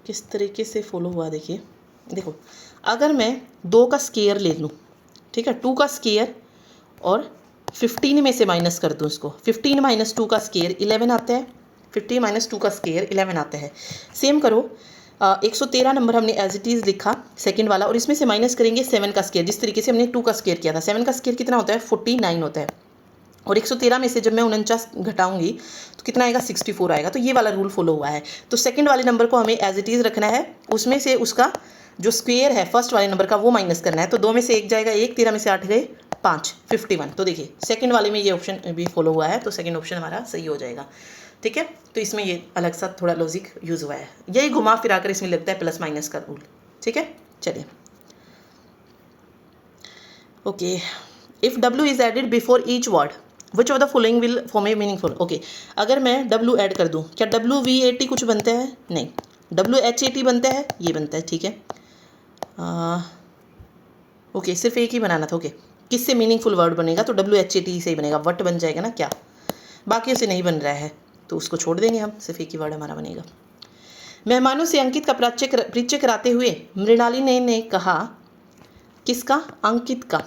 किस तरीके से फॉलो हुआ देखिए। देखो अगर मैं 2 का स्केयर ले लूँ, ठीक है, 2 का स्केयर और 15 में से माइनस कर दूँ इसको, 15 माइनस 2 का स्केयर 11 आता है, 15 माइनस 2 का स्केयर 11 आता है। सेम करो 113 नंबर हमने एज इट इज़ लिखा सेकंड वाला, और इसमें से माइनस करेंगे 7 का स्केयर, जिस तरीके से हमने 2 का स्केयर किया था। 7 का स्केयर कितना होता है, 49 होता है, और 113 में से जब मैं 49 घटाऊंगी तो कितना आएगा, 64 आएगा। तो ये वाला रूल फॉलो हुआ है। तो सेकंड वाले नंबर को हमें एज इट इज़ रखना है, उसमें से उसका जो स्क्वायर है फर्स्ट वाले नंबर का वो माइनस करना है। तो 2 में से 1 जाएगा 1, 13 में से 8 गए 5, 51। तो देखिए सेकंड वाले में ये ऑप्शन भी फॉलो हुआ है, तो सेकंड ऑप्शन हमारा सही हो जाएगा। ठीक है, तो इसमें ये अलग सा थोड़ा लॉजिक यूज़ हुआ है, यही घुमा फिरा कर इसमें लगता है प्लस माइनस का रूल। ठीक है, चलिए okay. If W is added before each word which of the following will form a meaningful. Okay, अगर मैं W ऐड कर दूँ, क्या WVAT कुछ बनता है, नहीं, WHAT बनता है, ये बनता है। ठीक है, ओके, सिर्फ एक ही बनाना था। ओके, किससे मीनिंगफुल वर्ड बनेगा, तो WHAT से ही बनेगा, वट बन जाएगा ना क्या, बाकी से नहीं बन रहा है तो उसको छोड़ देंगे हम, सिर्फ एक ही वर्ड हमारा बनेगा। मेहमानों से अंकित का परिचय कराते हुए मृणालिनी ने कहा, किसका, अंकित का।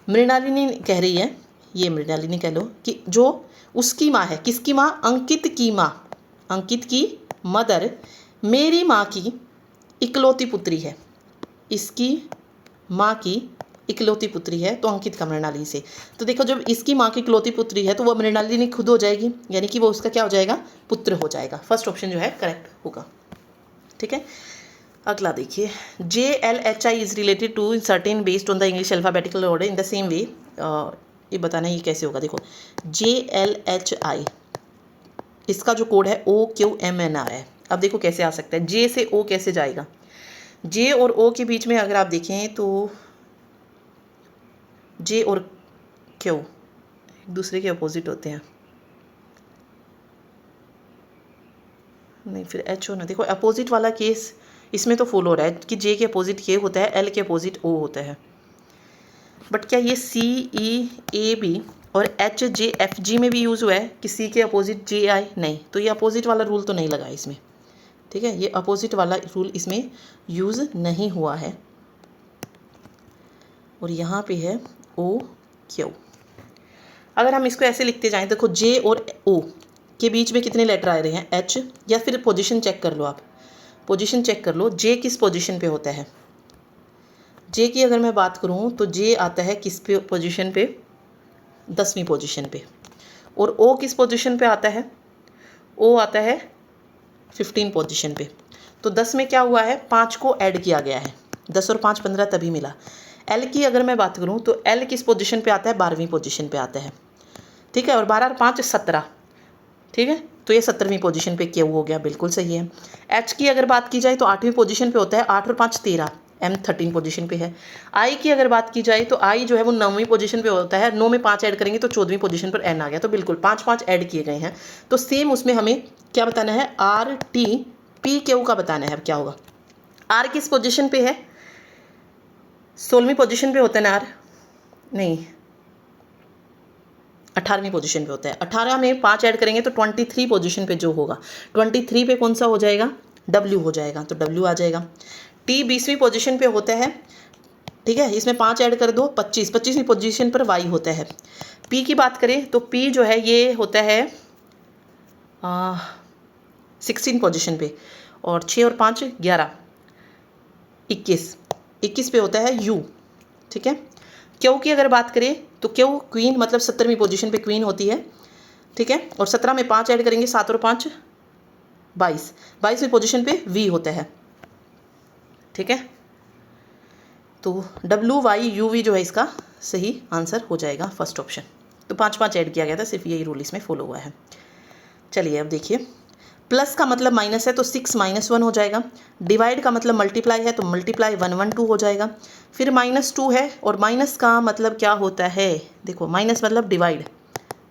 मृणालिनी कह रही है, ये मृणालिनी कह लो, कि जो उसकी माँ है, किसकी माँ, अंकित की माँ, अंकित की मदर मेरी माँ की इकलौती पुत्री है, इसकी माँ की इकलौती पुत्री है, तो अंकित का मृणालिनी से। तो देखो जब इसकी माँ की इकलौती पुत्री है तो वह मृणालिनी खुद हो जाएगी, यानी कि वो उसका क्या हो जाएगा, पुत्र हो जाएगा। फर्स्ट ऑप्शन जो है करेक्ट होगा। ठीक है, अगला देखिए, JLHI is related to certain based on the English alphabetical order in the same way. ये बताना ये कैसे होगा। देखो JLHI इसका जो कोड है OQMNR है। अब देखो कैसे आ सकता है, J से O कैसे जाएगा, J और O के बीच में अगर आप देखें तो J और Q एक दूसरे के अपोजिट होते हैं, नहीं फिर H हो ना। देखो अपोजिट वाला केस इसमें तो फॉलो हो रहा है कि J के अपोजिट K होता है, L के अपोजिट O होता है, बट क्या ये CEAB और HJFG में भी यूज़ हुआ है कि C के अपोजिट JI, नहीं, तो ये अपोजिट वाला रूल तो नहीं लगा इसमें। ठीक है, ये अपोजिट वाला रूल इसमें यूज़ नहीं हुआ है, और यहाँ पे है OQ। अगर हम इसको ऐसे लिखते जाएं, देखो J और O के बीच में कितने लेटर आ रहे हैं, H, या फिर पोजीशन चेक कर लो, आप पोजीशन चेक कर लो, J किस पोजीशन पे होता है। J की अगर मैं बात करूँ तो J आता है किस पे पोजीशन पे, 10वीं पोजीशन पे, और O किस पोजीशन पे आता है, O आता है 15 पोजीशन पे। तो 10 में क्या हुआ है, 5 को ऐड किया गया है, 10 और 5 15 तभी मिला। L की अगर मैं बात करूँ तो L किस पोजीशन पे आता है, 12वीं पोजीशन पे आता है। ठीक है, और 12 और 5 17, ठीक है, तो ये 17वीं पोजीशन पे क्यों हो गया, बिल्कुल सही है। H की अगर बात की जाए तो 8वीं पोजीशन पे होता है, 8 और 5 13, M 13 पोजीशन पे है। I की अगर बात की जाए तो I जो है वो 9वीं पोजीशन पे होता है, 9 में 5 ऐड करेंगे तो 14वीं पोजीशन पर N आ गया, तो बिल्कुल 5 5 ऐड किए गए हैं। तो सेम उसमें हमें क्या बताना है, RTPQ का बताना है। अब क्या होगा, R किस पोजीशन पे है, 16वीं पोजीशन पे होता है ना R, नहीं 18वीं पोजीशन पे होता है। 18 में 5 ऐड करेंगे तो 23 पोजीशन पे जो होगा, 23 पे कौन सा हो जाएगा, W हो जाएगा, तो W आ जाएगा। T 20वीं पोजीशन पे होता है, ठीक है, इसमें 5 ऐड कर दो 25, 25वीं पोजीशन पर Y होता है। P की बात करें तो P जो है ये होता है 16 पोजीशन पे, और 6 और 5 11, 21 पे होता है U। ठीक है, क्यू की अगर बात करें तो क्यू क्वीन मतलब 70वीं पोजीशन पे क्वीन होती है, ठीक है। और 17 में 5 ऐड करेंगे, 7 और 5 22, 22वीं पोजीशन पे वी होता है, ठीक है। तो WYUV जो है इसका सही आंसर हो जाएगा फर्स्ट ऑप्शन। तो 5 ऐड किया गया था, सिर्फ यही रूल इसमें फॉलो हुआ है। चलिए अब देखिए, प्लस का मतलब माइनस है तो 6 -1 हो जाएगा। डिवाइड का मतलब मल्टीप्लाई है तो मल्टीप्लाई 1 1 2 हो जाएगा। फिर -2 है और माइनस का मतलब क्या होता है, देखो माइनस मतलब डिवाइड,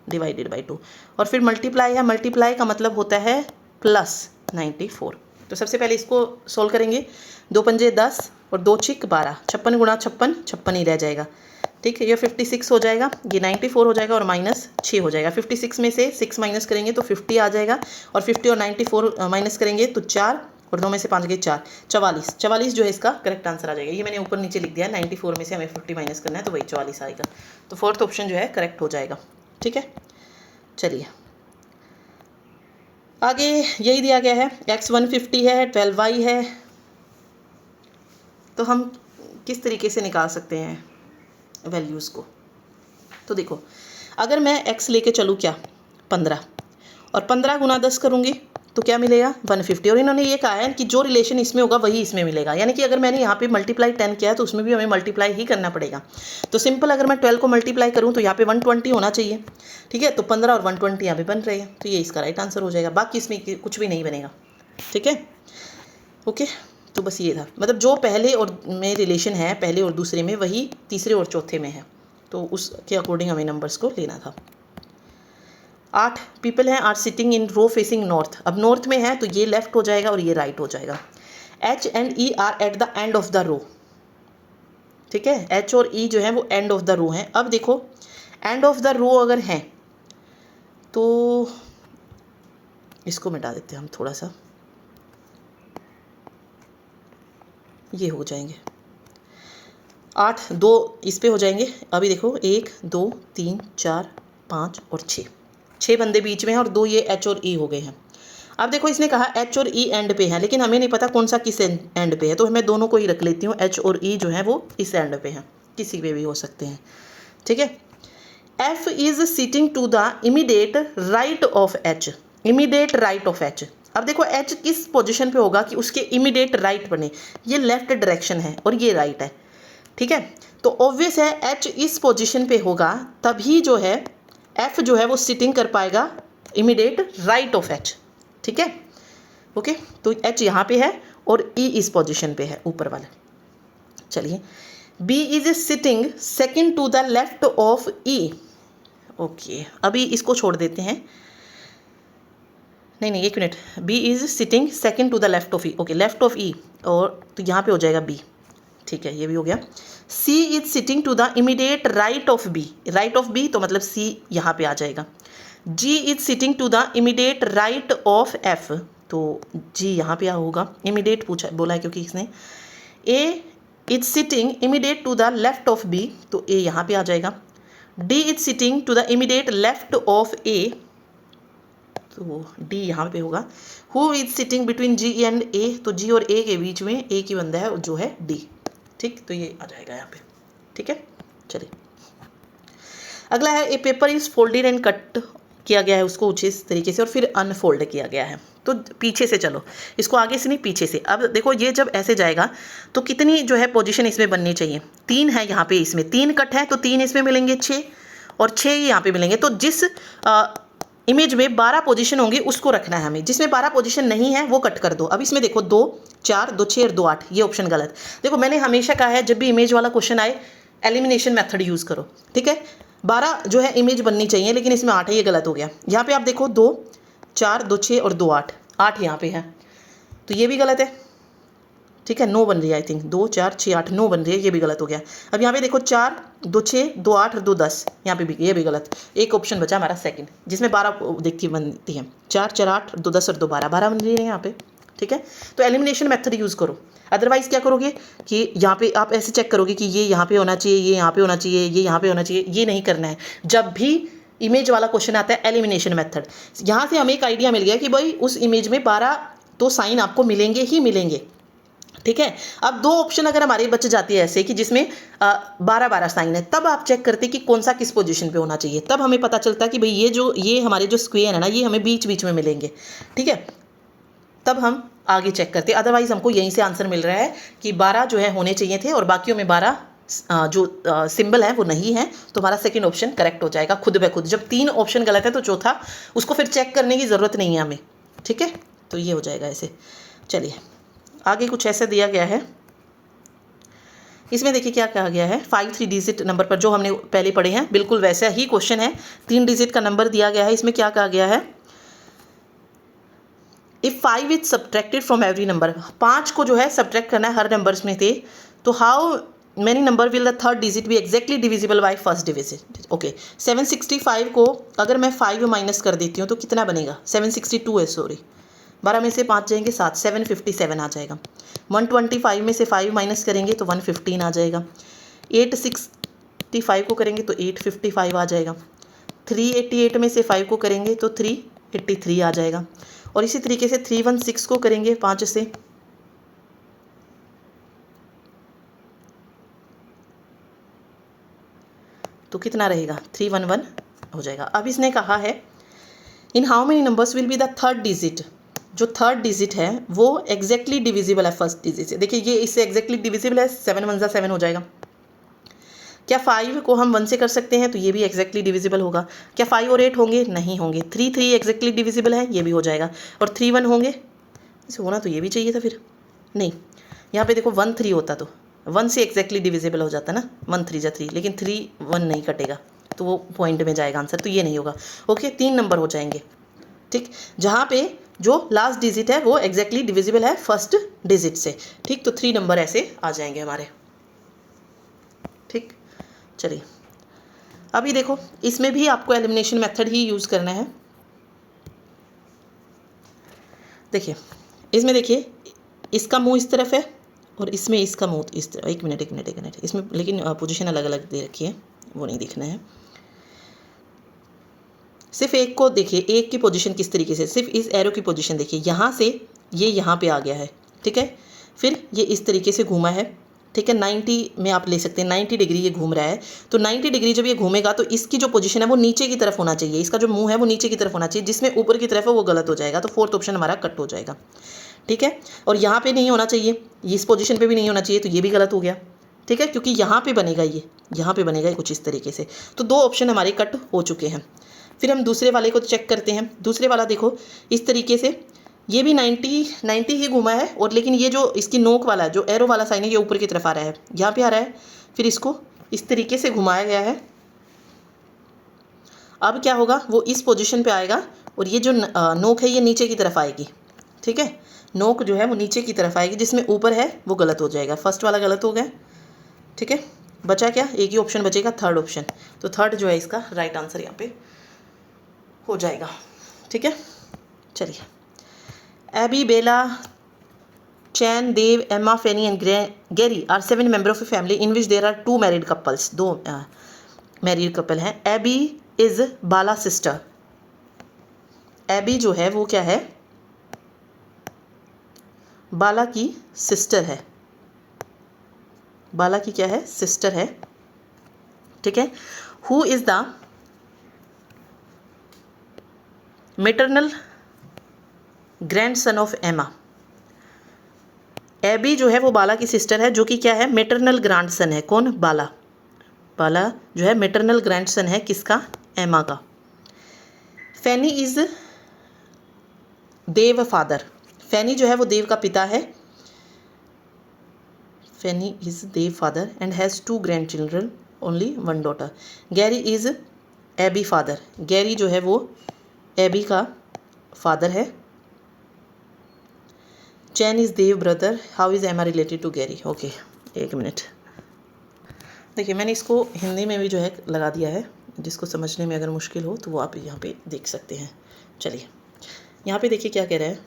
डिवाइडेड बाई 2। और फिर मल्टीप्लाई है, मल्टीप्लाई का मतलब होता है +94। तो सबसे पहले इसको सोल्व करेंगे। 2 पंजे 10 और 2 छिक 12, 56 गुणा 56, 56 ही रह जाएगा, ठीक है। ये 56 हो जाएगा, ये 94 हो जाएगा और -6 हो जाएगा। 56 में से 6 माइनस करेंगे तो 50 आ जाएगा, और 50 और 94 माइनस करेंगे तो 4, और 9 में से 5 गए 4, 44। 44 जो है इसका करेक्ट आंसर आ जाएगा। ये मैंने ऊपर नीचे लिख दिया है, 94 में से हमें 50 माइनस करना है तो वही 44 आएगा। तो फोर्थ ऑप्शन जो है करेक्ट हो जाएगा, ठीक है। चलिए आगे यही दिया गया है, x 150 है, 12y है, तो हम किस तरीके से निकाल सकते हैं वैल्यूज़ को। तो देखो, अगर मैं x लेके चलूँ क्या 15, और 15 गुना 10 करूँगी तो क्या मिलेगा 150। और इन्होंने ये कहा है कि जो रिलेशन इसमें होगा वही इसमें मिलेगा, यानी कि अगर मैंने यहाँ पे मल्टीप्लाई 10 किया है तो उसमें भी हमें मल्टीप्लाई ही करना पड़ेगा। तो सिंपल अगर मैं 12 को मल्टीप्लाई करूँ तो यहाँ पे 120 होना चाहिए, ठीक है। तो 15 और 120 यहाँ पे बन रहे हैं, तो ये इसका राइट आंसर हो जाएगा। बाकी इसमें कुछ भी नहीं बनेगा, ठीक है। ओके, तो बस ये था, मतलब जो पहले और में रिलेशन है पहले और दूसरे में, वही तीसरे और चौथे में है, तो उसके अकॉर्डिंग हमें नंबर्स को लेना था। 8 पीपल हैं, are sitting in row facing north. अब नॉर्थ में है तो ये लेफ्ट हो जाएगा और ये राइट हो जाएगा। H and E are at the end of the row, ठीक है। H और E जो है वो एंड ऑफ द रो हैं। अब देखो एंड ऑफ द रो अगर हैं तो इसको मिटा देते हैं हम थोड़ा सा, ये हो जाएंगे 8, 2 इस पे हो जाएंगे। अभी देखो 1 2 3 4 5 और 6 बंदे बीच में हैं और 2 ये H और E हो गए हैं। अब देखो इसने कहा H और E एंड पे हैं, लेकिन हमें नहीं पता कौन सा किस एंड पे है, तो मैं दोनों को ही रख लेती हूँ। H और E जो है वो इस एंड पे हैं, किसी पे भी हो सकते हैं, ठीक है। F is sitting to the immediate right of H, immediate right of H। अब देखो H किस पोजिशन पे होगा कि उसके इमीडिएट राइट बने, ये लेफ्ट डायरेक्शन है और ये राइट है, ठीक है। तो ऑब्वियस है H इस पोजीशन पे होगा, तभी जो है F जो है वो सिटिंग कर पाएगा इमीडिएट राइट ऑफ H, ठीक है। ओके, तो H यहाँ पे है और E इस पोजीशन पे है ऊपर वाले। चलिए, B is sitting second to the left of E। Okay, अभी इसको छोड़ देते हैं, नहीं एक minute, B is sitting second to the left of E। Okay, left of E, और तो यहाँ पे हो जाएगा B, ठीक है, ये भी हो गया। C is sitting to the immediate right of B, right of B तो मतलब C यहाँ पे आ जाएगा। G is sitting to the immediate right of F, तो G यहाँ पे होगा, इमीडिएट पूछा बोला है क्योंकि इसने। A is sitting immediate to the left of B, तो A यहाँ पे आ जाएगा। D is sitting to the immediate left of A, तो D यहाँ पे होगा। Who is sitting between G and A, तो G और A के बीच में एक ही बंदा है जो है D, ठीक, तो ये आ जाएगा यहाँ पे, ठीक है। चलिए अगला है, a paper is folded and cut किया गया है उसको उचित तरीके से और फिर अनफोल्ड किया गया है। तो पीछे से चलो, इसको आगे से नहीं पीछे से। अब देखो ये जब ऐसे जाएगा तो कितनी जो है पोजीशन इसमें बननी चाहिए, 3 है यहाँ पे, इसमें 3 कट है तो 3 इसमें मिलेंगे 6 और 6 यहाँ पे मिलेंगे। तो जिस इमेज में 12 पोजीशन होंगी उसको रखना है हमें, जिसमें 12 पोजीशन नहीं है वो कट कर दो। अब इसमें देखो 2 4 2 6 और 2 8, ये ऑप्शन गलत। देखो मैंने हमेशा कहा है जब भी इमेज वाला क्वेश्चन आए एलिमिनेशन मेथड यूज़ करो, ठीक है। 12 जो है इमेज बननी चाहिए, लेकिन इसमें 8 है, ये गलत हो गया। यहाँ पे आप देखो 2 4 2 6 और 2 8, 8 यहाँ पे है, तो ये भी गलत है, ठीक है। 9 बन रही है, आई थिंक 2 4 6 8 9 बन रही है, ये भी गलत हो गया। अब यहाँ पे देखो 4 2 6 2 8 और 2 10, यहाँ पे भी ये भी गलत। एक ऑप्शन बचा हमारा सेकंड, जिसमें 12 देखती बनती हैं, 4 4 8 2 10 और 2 12, 12 बन रही है यहाँ पे, ठीक है। तो एलिमिनेशन मेथड यूज़ करो, अदरवाइज़ क्या करोगे कि यहाँ पे आप ऐसे चेक करोगे कि ये यहाँ पे होना चाहिए, ये यहाँ पे होना चाहिए, ये यहाँ पे होना चाहिए, ये नहीं करना है। जब भी इमेज वाला क्वेश्चन आता है एलिमिनेशन मेथड, यहाँ से हमें एक आइडिया मिल गया कि भाई उस इमेज में 12 तो साइन आपको मिलेंगे ही मिलेंगे, ठीक है। अब दो ऑप्शन अगर हमारे बच जाती है ऐसे कि जिसमें 12-12 साइन है, तब आप चेक करते कि कौन सा किस पोजीशन पे होना चाहिए। तब हमें पता चलता कि भाई ये हमारे जो स्क्वायर है ना, ये हमें बीच बीच में मिलेंगे, ठीक है। तब हम आगे चेक करते, अदरवाइज हमको यहीं से आंसर मिल रहा है कि 12 जो है होने चाहिए थे और बाकियों में 12 जो सिंबल है वो नहीं है, तो हमारा सेकंड ऑप्शन करेक्ट हो जाएगा खुद ब खुद। जब 3 ऑप्शन गलत है तो चौथा उसको फिर चेक करने की ज़रूरत नहीं है हमें, ठीक है। तो ये हो जाएगा ऐसे। चलिए आगे कुछ ऐसा दिया गया है, इसमें देखिए क्या कहा गया है। 5 3 डिजिट नंबर पर जो हमने पहले पढ़े हैं बिल्कुल वैसा ही क्वेश्चन है। 3 डिजिट का नंबर दिया गया है। इसमें क्या कहा गया है, if 5 is subtracted from every number, 5 को जो है सब्ट्रैक्ट करना है हर नंबर्स में थे, तो how many number will the third digit भी exactly divisible by first digit. Okay, 765 को अगर मैं 5 माइनस कर देती हूँ तो कितना बनेगा, 762 है, सॉरी 12 में से 5 जाएंगे 7, 757 आ जाएगा। 125 में से 5 माइनस करेंगे तो 115 आ जाएगा। 865 को करेंगे तो 855 आ जाएगा। 388 में से 5 को करेंगे तो 383 आ जाएगा। और इसी तरीके से 316 को करेंगे 5 से तो कितना रहेगा, 311 हो जाएगा। अब इसने कहा है in how many numbers will be the third digit, जो थर्ड डिजिट है वो एग्जैक्टली डिविजिबल है फर्स्ट डिजिट से। देखिए ये इससे एग्जैक्टली डिविजिबल है, 7 1 7 हो जाएगा। क्या 5 को हम 1 से कर सकते हैं, तो ये भी एग्जैक्टली डिविजिबल होगा। क्या 5 और 8 होंगे, नहीं होंगे। 3 3 एग्जैक्टली डिविजिबल है, ये भी हो जाएगा। और 3 1 होंगे, इसे होना तो ये भी चाहिए था, फिर नहीं। यहाँ पे देखो 1 3 होता तो 1 से एग्जैक्टली डिविजिबल हो जाता ना, 1 3 जा 3, लेकिन 3 1 नहीं कटेगा तो वो पॉइंट में जाएगा आंसर, तो ये नहीं होगा। ओके, 3 नंबर हो जाएंगे, ठीक, जहाँ पे जो लास्ट डिजिट है वो एग्जैक्टली डिविजिबल है फर्स्ट डिजिट से, ठीक। तो 3 नंबर ऐसे आ जाएंगे हमारे, ठीक। चलिए अभी देखो इसमें भी आपको एलिमिनेशन मेथड ही यूज़ करना है। देखिए इसमें देखिए इसका मुंह इस तरफ है और इसमें इसका मुंह इस तरफ। एक मिनट इसमें लेकिन पोजीशन अलग अलग दे रखी है, वो नहीं दिखना है। सिर्फ एक को देखिए, एक की पोजीशन किस तरीके से, सिर्फ इस एरो की पोजीशन देखिए, यहाँ से ये यहाँ पे आ गया है, ठीक है। फिर ये इस तरीके से घूमा है, ठीक है। 90 में आप ले सकते हैं, 90 डिग्री ये घूम रहा है। तो 90 डिग्री जब ये घूमेगा तो इसकी जो पोजीशन है वो नीचे की तरफ होना चाहिए, इसका जो मुंह है वो नीचे की तरफ होना चाहिए, जिसमें ऊपर की तरफ है वो गलत हो जाएगा। तो फोर्थ ऑप्शन हमारा कट हो जाएगा, ठीक है। और यहाँ पे नहीं होना चाहिए, इस पोजीशन पे भी नहीं होना चाहिए, तो ये भी गलत हो गया, ठीक है, क्योंकि यहाँ पे बनेगा ये, यहाँ पे बनेगा कुछ इस तरीके से। तो 2 ऑप्शन हमारे कट हो चुके हैं। फिर हम दूसरे वाले को चेक करते हैं। दूसरे वाला देखो इस तरीके से, ये भी 90 ही घुमा है, और लेकिन ये जो इसकी नोक वाला जो एरो वाला साइन है ये ऊपर की तरफ आ रहा है, यहाँ पे आ रहा है। फिर इसको इस तरीके से घुमाया गया है। अब क्या होगा, वो इस पोजीशन पे आएगा और ये जो नोक है ये नीचे की तरफ आएगी, ठीक है। नोक जो है वो नीचे की तरफ आएगी, जिसमें ऊपर है वो गलत हो जाएगा। फर्स्ट वाला गलत हो गया, ठीक है। बचा क्या, एक ही ऑप्शन बचेगा, थर्ड ऑप्शन। तो थर्ड जो है इसका राइट आंसर यहाँ पे हो जाएगा, ठीक है। चलिए Abby, Bella, Chan, Dev, Emma, Fanny and Gary are 7 member of a family in which there are 2 married couples. 2 married couple हैं। Abby is Bella sister. Abby जो है वो क्या है, बाला की सिस्टर है। बाला की क्या है, सिस्टर है, ठीक है। Who is the maternal grandson of एमा। एबी जो है वो बाला की सिस्टर है, जो कि क्या है, मेटरनल ग्रैंडसन है। कौन, बाला। बाला जो है मेटरनल ग्रैंडसन है किसका, एमा का। फैनी इज देव फादर। फैनी जो है वो देव का पिता है। Fanny is Dev father and has 2 grand children, only 1 daughter. Gary is Abby father. Gary जो है वो एबी का फादर है। Chan is Dev brother. How is Emma related to Gary. Okay, एक मिनट। देखिए मैंने इसको हिंदी में भी जो है लगा दिया है, जिसको समझने में अगर मुश्किल हो तो वो आप यहाँ पे देख सकते हैं। चलिए यहाँ पे देखिए क्या कह रहा है,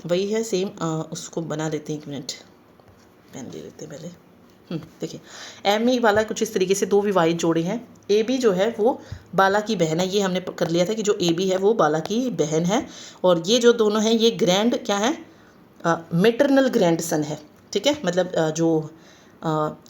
वही है सेम, उसको बना लेते हैं। एक मिनट, पेन ले लेते हैं पहले। देखिए एमी वाला कुछ इस तरीके से 2 विवाहित जोड़े हैं। ए बी जो है वो बाला की बहन है, ये हमने कर लिया था कि जो ए बी है वो बाला की बहन है। और ये जो दोनों हैं ये ग्रैंड क्या है, मेटरनल ग्रैंडसन है, ठीक। ठीक है, मतलब जो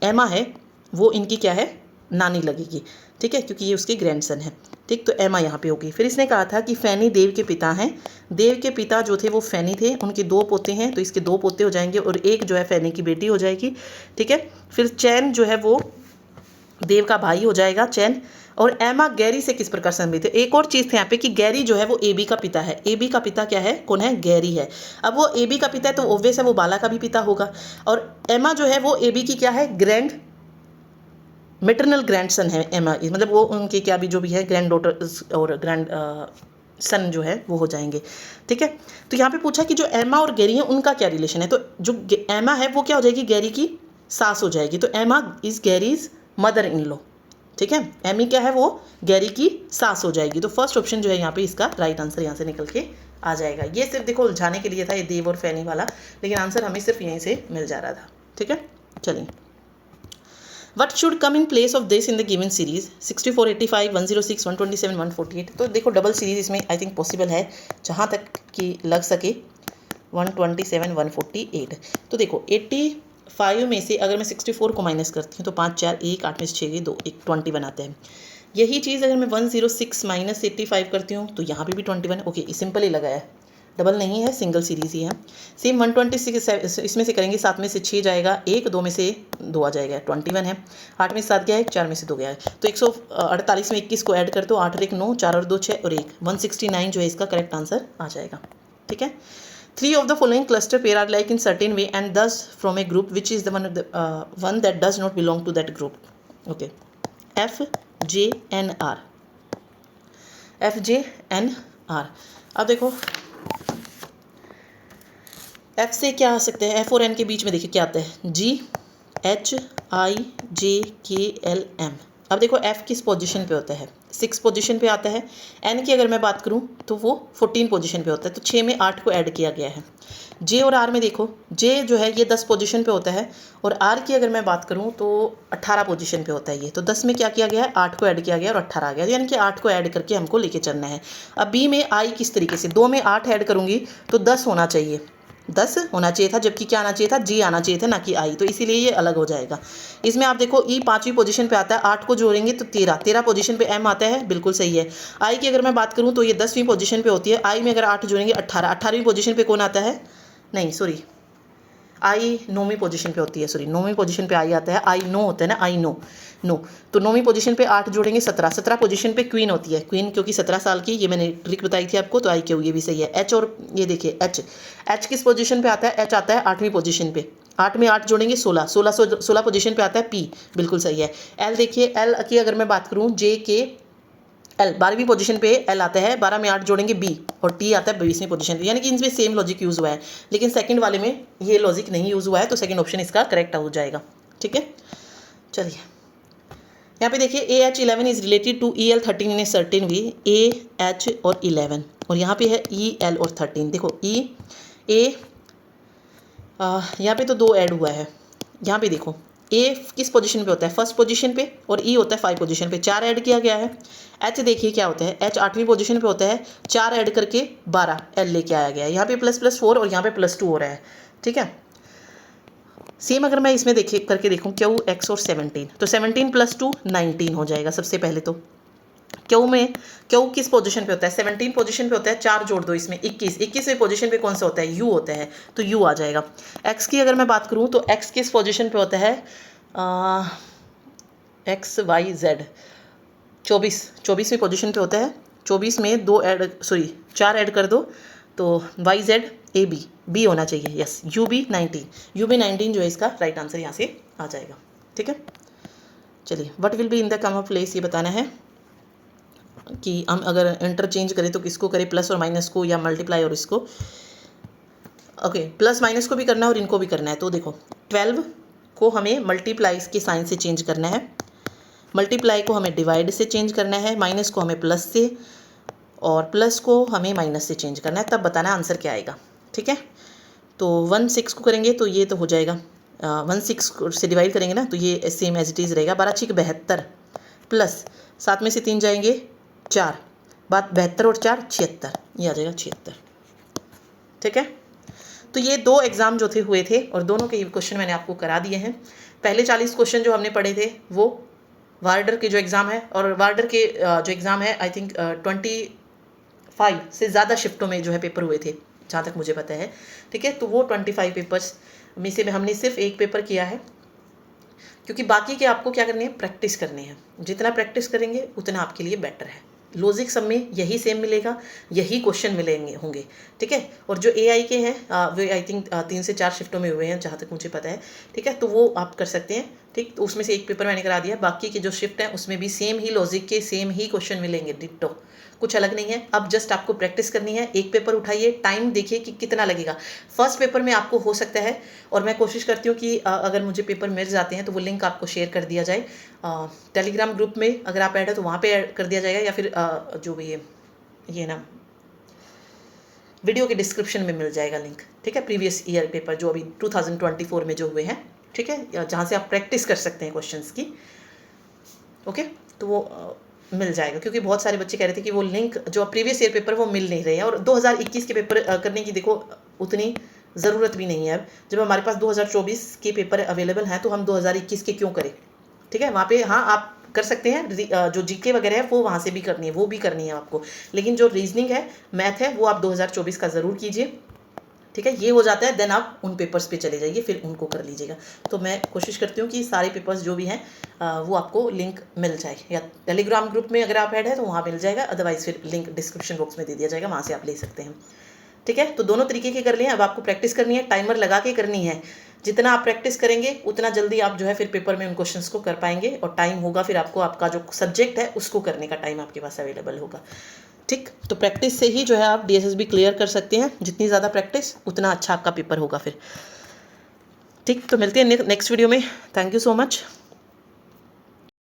एमा है वो इनकी क्या है, नानी लगेगी, ठीक है, क्योंकि ये उसके ग्रैंडसन है, ठीक। तो एमा यहाँ पे होगी। फिर इसने कहा था कि फैनी देव के पिता हैं, देव के पिता जो थे वो फैनी थे, उनके 2 पोते हैं, तो इसके 2 पोते हो जाएंगे और एक जो है फैनी की बेटी हो जाएगी, ठीक है। फिर चैन जो है वो देव का भाई हो जाएगा, चैन। और एमा गैरी से किस प्रकार संबंधित है। एक और चीज़ थी यहाँ पे कि गैरी जो है वो एबी का पिता है, एबी का पिता क्या है, कौन है, गैरी है। अब वो एबी का पिता है तो ऑब्वियस है वो बाला का भी पिता होगा। और एमा जो है वो एबी की क्या है, ग्रैंड मेटरनल ग्रैंडसन है एमा, मतलब वो उनके क्या भी जो भी है ग्रैंड डॉटर और ग्रैंड सन जो है वो हो जाएंगे, ठीक है। तो यहाँ पे पूछा कि जो एमा और गैरी है उनका क्या रिलेशन है, तो जो एमा है वो क्या हो जाएगी, गैरी की सास हो जाएगी, तो एमा is Gary's mother in law, ठीक है। एमी क्या है, वो गैरी की सास हो जाएगी। तो फर्स्ट ऑप्शन जो है यहाँ पे इसका राइट आंसर यहाँ से निकल के आ जाएगा। ये सिर्फ देखो उलझाने के लिए था ये देव और फैनी वाला, लेकिन आंसर हमें सिर्फ यहीं से मिल जा रहा था, ठीक है। चलिए, What should come in place of this in the given series 64, 85, 106, 127, 148। तो देखो डबल सीरीज इसमें आई थिंक पॉसिबल है जहाँ तक कि लग सके 127, 148। तो देखो 85 में से अगर मैं 64 को माइनस करती हूँ तो 5 4 1 8 में से 6 गए 2 1 20 बनाते हैं। यही चीज़ अगर मैं 106 माइनस 85 करती हूँ तो यहाँ पे भी 21। ओके, सिंपल ही लगा है, डबल नहीं है, सिंगल सीरीज ही है। सेम 126 इसमें से करेंगे, 7 में से 6 जाएगा, 1 2 में से 2 आ जाएगा, 21 है। 8 में से 7 गया है, 4 में से 2 गया है, तो 148 में 21 को ऐड कर दो, 8 और 1 9, 4 और 2 6 और 1 169 जो है इसका करेक्ट आंसर आ जाएगा, ठीक है। 3 of the following cluster pair are like in certain way and thus from a group which is the one that does not belong to that group. Okay, F J N R, F J N R। अब देखो F से क्या आ सकते हैं, F और N के बीच में देखिए क्या आता है, G H I J K L M। अब देखो F किस पोजीशन पे होता है, 6 पोजीशन पे आता है। N की अगर मैं बात करूं तो वो 14 पोजीशन पे होता है, तो 6 में 8 को ऐड किया गया है। J और R में देखो, J जो है ये 10 पोजीशन पे होता है और R की अगर मैं बात करूं तो 18 पोजीशन पे होता है ये, तो 10 में क्या किया गया है, 8 को ऐड किया गया और 18 आ गया, यानी कि 8 को ऐड करके हमको लेके चलना है। अब B में I किस तरीके से, 2 में 8 ऐड करूँगी तो 10 होना चाहिए, 10 होना चाहिए था, जबकि क्या आना चाहिए था, जी आना चाहिए था, ना कि आई, तो इसीलिए ये अलग हो जाएगा। इसमें आप देखो ई 5वीं पोजीशन पे आता है, 8 को जोड़ेंगे तो 13 पोजीशन पे एम आता है, बिल्कुल सही है। आई की अगर मैं बात करूँ तो ये 10वीं पोजीशन पे होती है, आई में अगर 8 जोड़ेंगे 18वीं पोजीशन पे कौन आता है, नहीं सॉरी आई 9वीं पोजीशन पे होती है, सॉरी 9वीं पोजीशन पे आई आता है, आई नो होता है ना, आई नो नो, तो 9वीं पोजीशन पे 8 जोड़ेंगे 17 पोजीशन पे क्वीन होती है, क्वीन क्योंकि 17 साल की, ये मैंने ट्रिक बताई थी आपको, तो आई क्यू ये भी सही है। एच और ये देखिए एच किस पोजीशन पे आता है, एच आता है 8वीं पोजीशन पे, 8 में 8 जोड़ेंगे 16 पोजीशन पे आता है पी, बिल्कुल सही है। एल देखिए, एल की अगर मैं बात करूँ जे के एल 12वीं पोजीशन पे एल आता है, 12 में 8 जोड़ेंगे बी और टी आता है 22वीं पोजीशन पे, यानी कि इनमें सेम लॉजिक यूज़ हुआ है, लेकिन सेकंड वाले में ये लॉजिक नहीं यूज़ हुआ है, तो सेकंड ऑप्शन इसका करेक्ट हो जाएगा, ठीक है। चलिए यहाँ पे देखिए AH11 is related to EL13 in a certain way, AH और 11, और यहाँ पे है EL और 13। देखो यहाँ पे तो 2 ऐड हुआ है, यहाँ पे देखो A किस पोजीशन पे होता है, फर्स्ट पोजीशन पे, और E होता है 5 पोजीशन पे, 4 ऐड किया गया है। H देखिए क्या होता है, H 8वीं पोजीशन पे होता है, 4 ऐड करके 12 L लेके आया गया है, यहाँ पे ++4 और यहाँ पे +2 हो रहा है, ठीक है। सेम अगर मैं इसमें देखिए करके देखूँ क्यू एक्स और 17, तो 17 + 2 19 हो जाएगा। सबसे पहले तो क्यू किस पोजीशन पे होता है, 17 पोजीशन पे होता है, 4 जोड़ दो इसमें 21वें पोजीशन पे कौन सा होता है, यू होता है, तो यू आ जाएगा। एक्स की अगर मैं बात करूँ तो एक्स किस पोजीशन पे होता है, एक्स वाई जेड 24वीं पोजीशन पे होता है, 24 में 4 ऐड कर दो तो वाई जेड ए बी होना चाहिए, यस यू बी 19 जो है इसका राइट आंसर यहाँ से आ जाएगा, ठीक है। चलिए what will be in the common place, ये बताना है कि हम अगर इंटरचेंज करें तो किसको करें, प्लस और माइनस को या मल्टीप्लाई और इसको। ओके प्लस माइनस को भी करना है और इनको भी करना है, तो देखो 12 को हमें मल्टीप्लाई के साइन से चेंज करना है, मल्टीप्लाई को हमें डिवाइड से चेंज करना है, माइनस को हमें प्लस से और प्लस को हमें माइनस से चेंज करना है, तब बताना आंसर क्या आएगा, ठीक है। तो 16 को करेंगे तो ये तो हो जाएगा 16 से डिवाइड करेंगे ना तो ये सेम एज इट इज़ रहेगा, 12 6 72 प्लस 7 में से 3 जाएंगे 4, बात 72 और 4 76, ये आ जाएगा 76, ठीक है। तो तो ये 2 एग्ज़ाम जो थे हुए थे और दोनों के क्वेश्चन मैंने आपको करा दिए हैं। पहले 40 क्वेश्चन जो हमने पढ़े थे वो वार्डर के जो एग्ज़ाम है, और वार्डर के जो एग्ज़ाम है आई थिंक 25 से ज़्यादा शिफ्टों में जो है पेपर हुए थे जहाँ तक मुझे पता है। ठीक है, तो वो 25 पेपर्स में से हमने सिर्फ एक पेपर किया है, क्योंकि बाकी के आपको क्या करनी है, प्रैक्टिस करनी है। जितना प्रैक्टिस करेंगे उतना आपके लिए बेटर है। लॉजिक सब में यही सेम मिलेगा, यही क्वेश्चन मिलेंगे होंगे। ठीक है, और जो AI के हैं वो आई थिंक 3 से 4 शिफ्टों में हुए हैं जहाँ तक मुझे पता है। ठीक है, तो वो आप कर सकते हैं। ठीक, तो उसमें से एक पेपर मैंने करा दिया। बाकी की जो शिफ्ट है उसमें भी सेम ही लॉजिक के सेम ही क्वेश्चन मिलेंगे, डिट्टो, कुछ अलग नहीं है। अब जस्ट आपको प्रैक्टिस करनी है। एक पेपर उठाइए, टाइम देखिए कि कितना लगेगा। फर्स्ट पेपर में आपको हो सकता है, और मैं कोशिश करती हूँ कि अगर मुझे पेपर मिल जाते हैं तो वो लिंक आपको शेयर कर दिया जाए टेलीग्राम ग्रुप में। अगर आप ऐड है तो वहाँ पे ऐड कर दिया जाएगा, या फिर जो भी ये ना वीडियो के डिस्क्रिप्शन में मिल जाएगा लिंक। ठीक है, प्रीवियस ईयर पेपर जो अभी 2024 में जो हुए हैं, ठीक है, जहाँ से आप प्रैक्टिस कर सकते हैं क्वेश्चंस की। ओके, तो वो मिल जाएगा, क्योंकि बहुत सारे बच्चे कह रहे थे कि वो लिंक जो प्रीवियस ईयर पेपर वो मिल नहीं रहे हैं, और 2021 के पेपर करने की देखो उतनी ज़रूरत भी नहीं है। अब जब हमारे पास 2024 के पेपर अवेलेबल हैं तो हम 2021 के क्यों करें। ठीक है, वहाँ पे हाँ आप कर सकते हैं, जो जीके वगैरह है वो वहाँ से भी करनी है, वो भी करनी है आपको, लेकिन जो रीजनिंग है, मैथ है, वो आप 2024 का ज़रूर कीजिए। ठीक है, ये हो जाता है, देन आप उन पेपर्स पे चले जाइए, फिर उनको कर लीजिएगा। तो मैं कोशिश करती हूँ कि सारे पेपर्स जो भी हैं वो आपको लिंक मिल जाए, या टेलीग्राम ग्रुप में अगर आप ऐड है तो वहाँ मिल जाएगा, अदरवाइज फिर लिंक डिस्क्रिप्शन बॉक्स में दे दिया जाएगा, वहाँ से आप ले सकते हैं। ठीक है, तो दोनों तरीके के कर लें। अब आपको प्रैक्टिस करनी है, टाइमर लगा के करनी है। जितना आप प्रैक्टिस करेंगे उतना जल्दी आप जो है फिर पेपर में उन क्वेश्चंस को कर पाएंगे, और टाइम होगा फिर आपको, आपका जो सब्जेक्ट है उसको करने का टाइम आपके पास अवेलेबल होगा। ठीक, तो प्रैक्टिस से ही जो है आप DSSB क्लियर कर सकते हैं। जितनी ज़्यादा प्रैक्टिस उतना अच्छा आपका पेपर होगा फिर। ठीक, तो मिलते हैं नेक्स्ट वीडियो में। Thank you so much.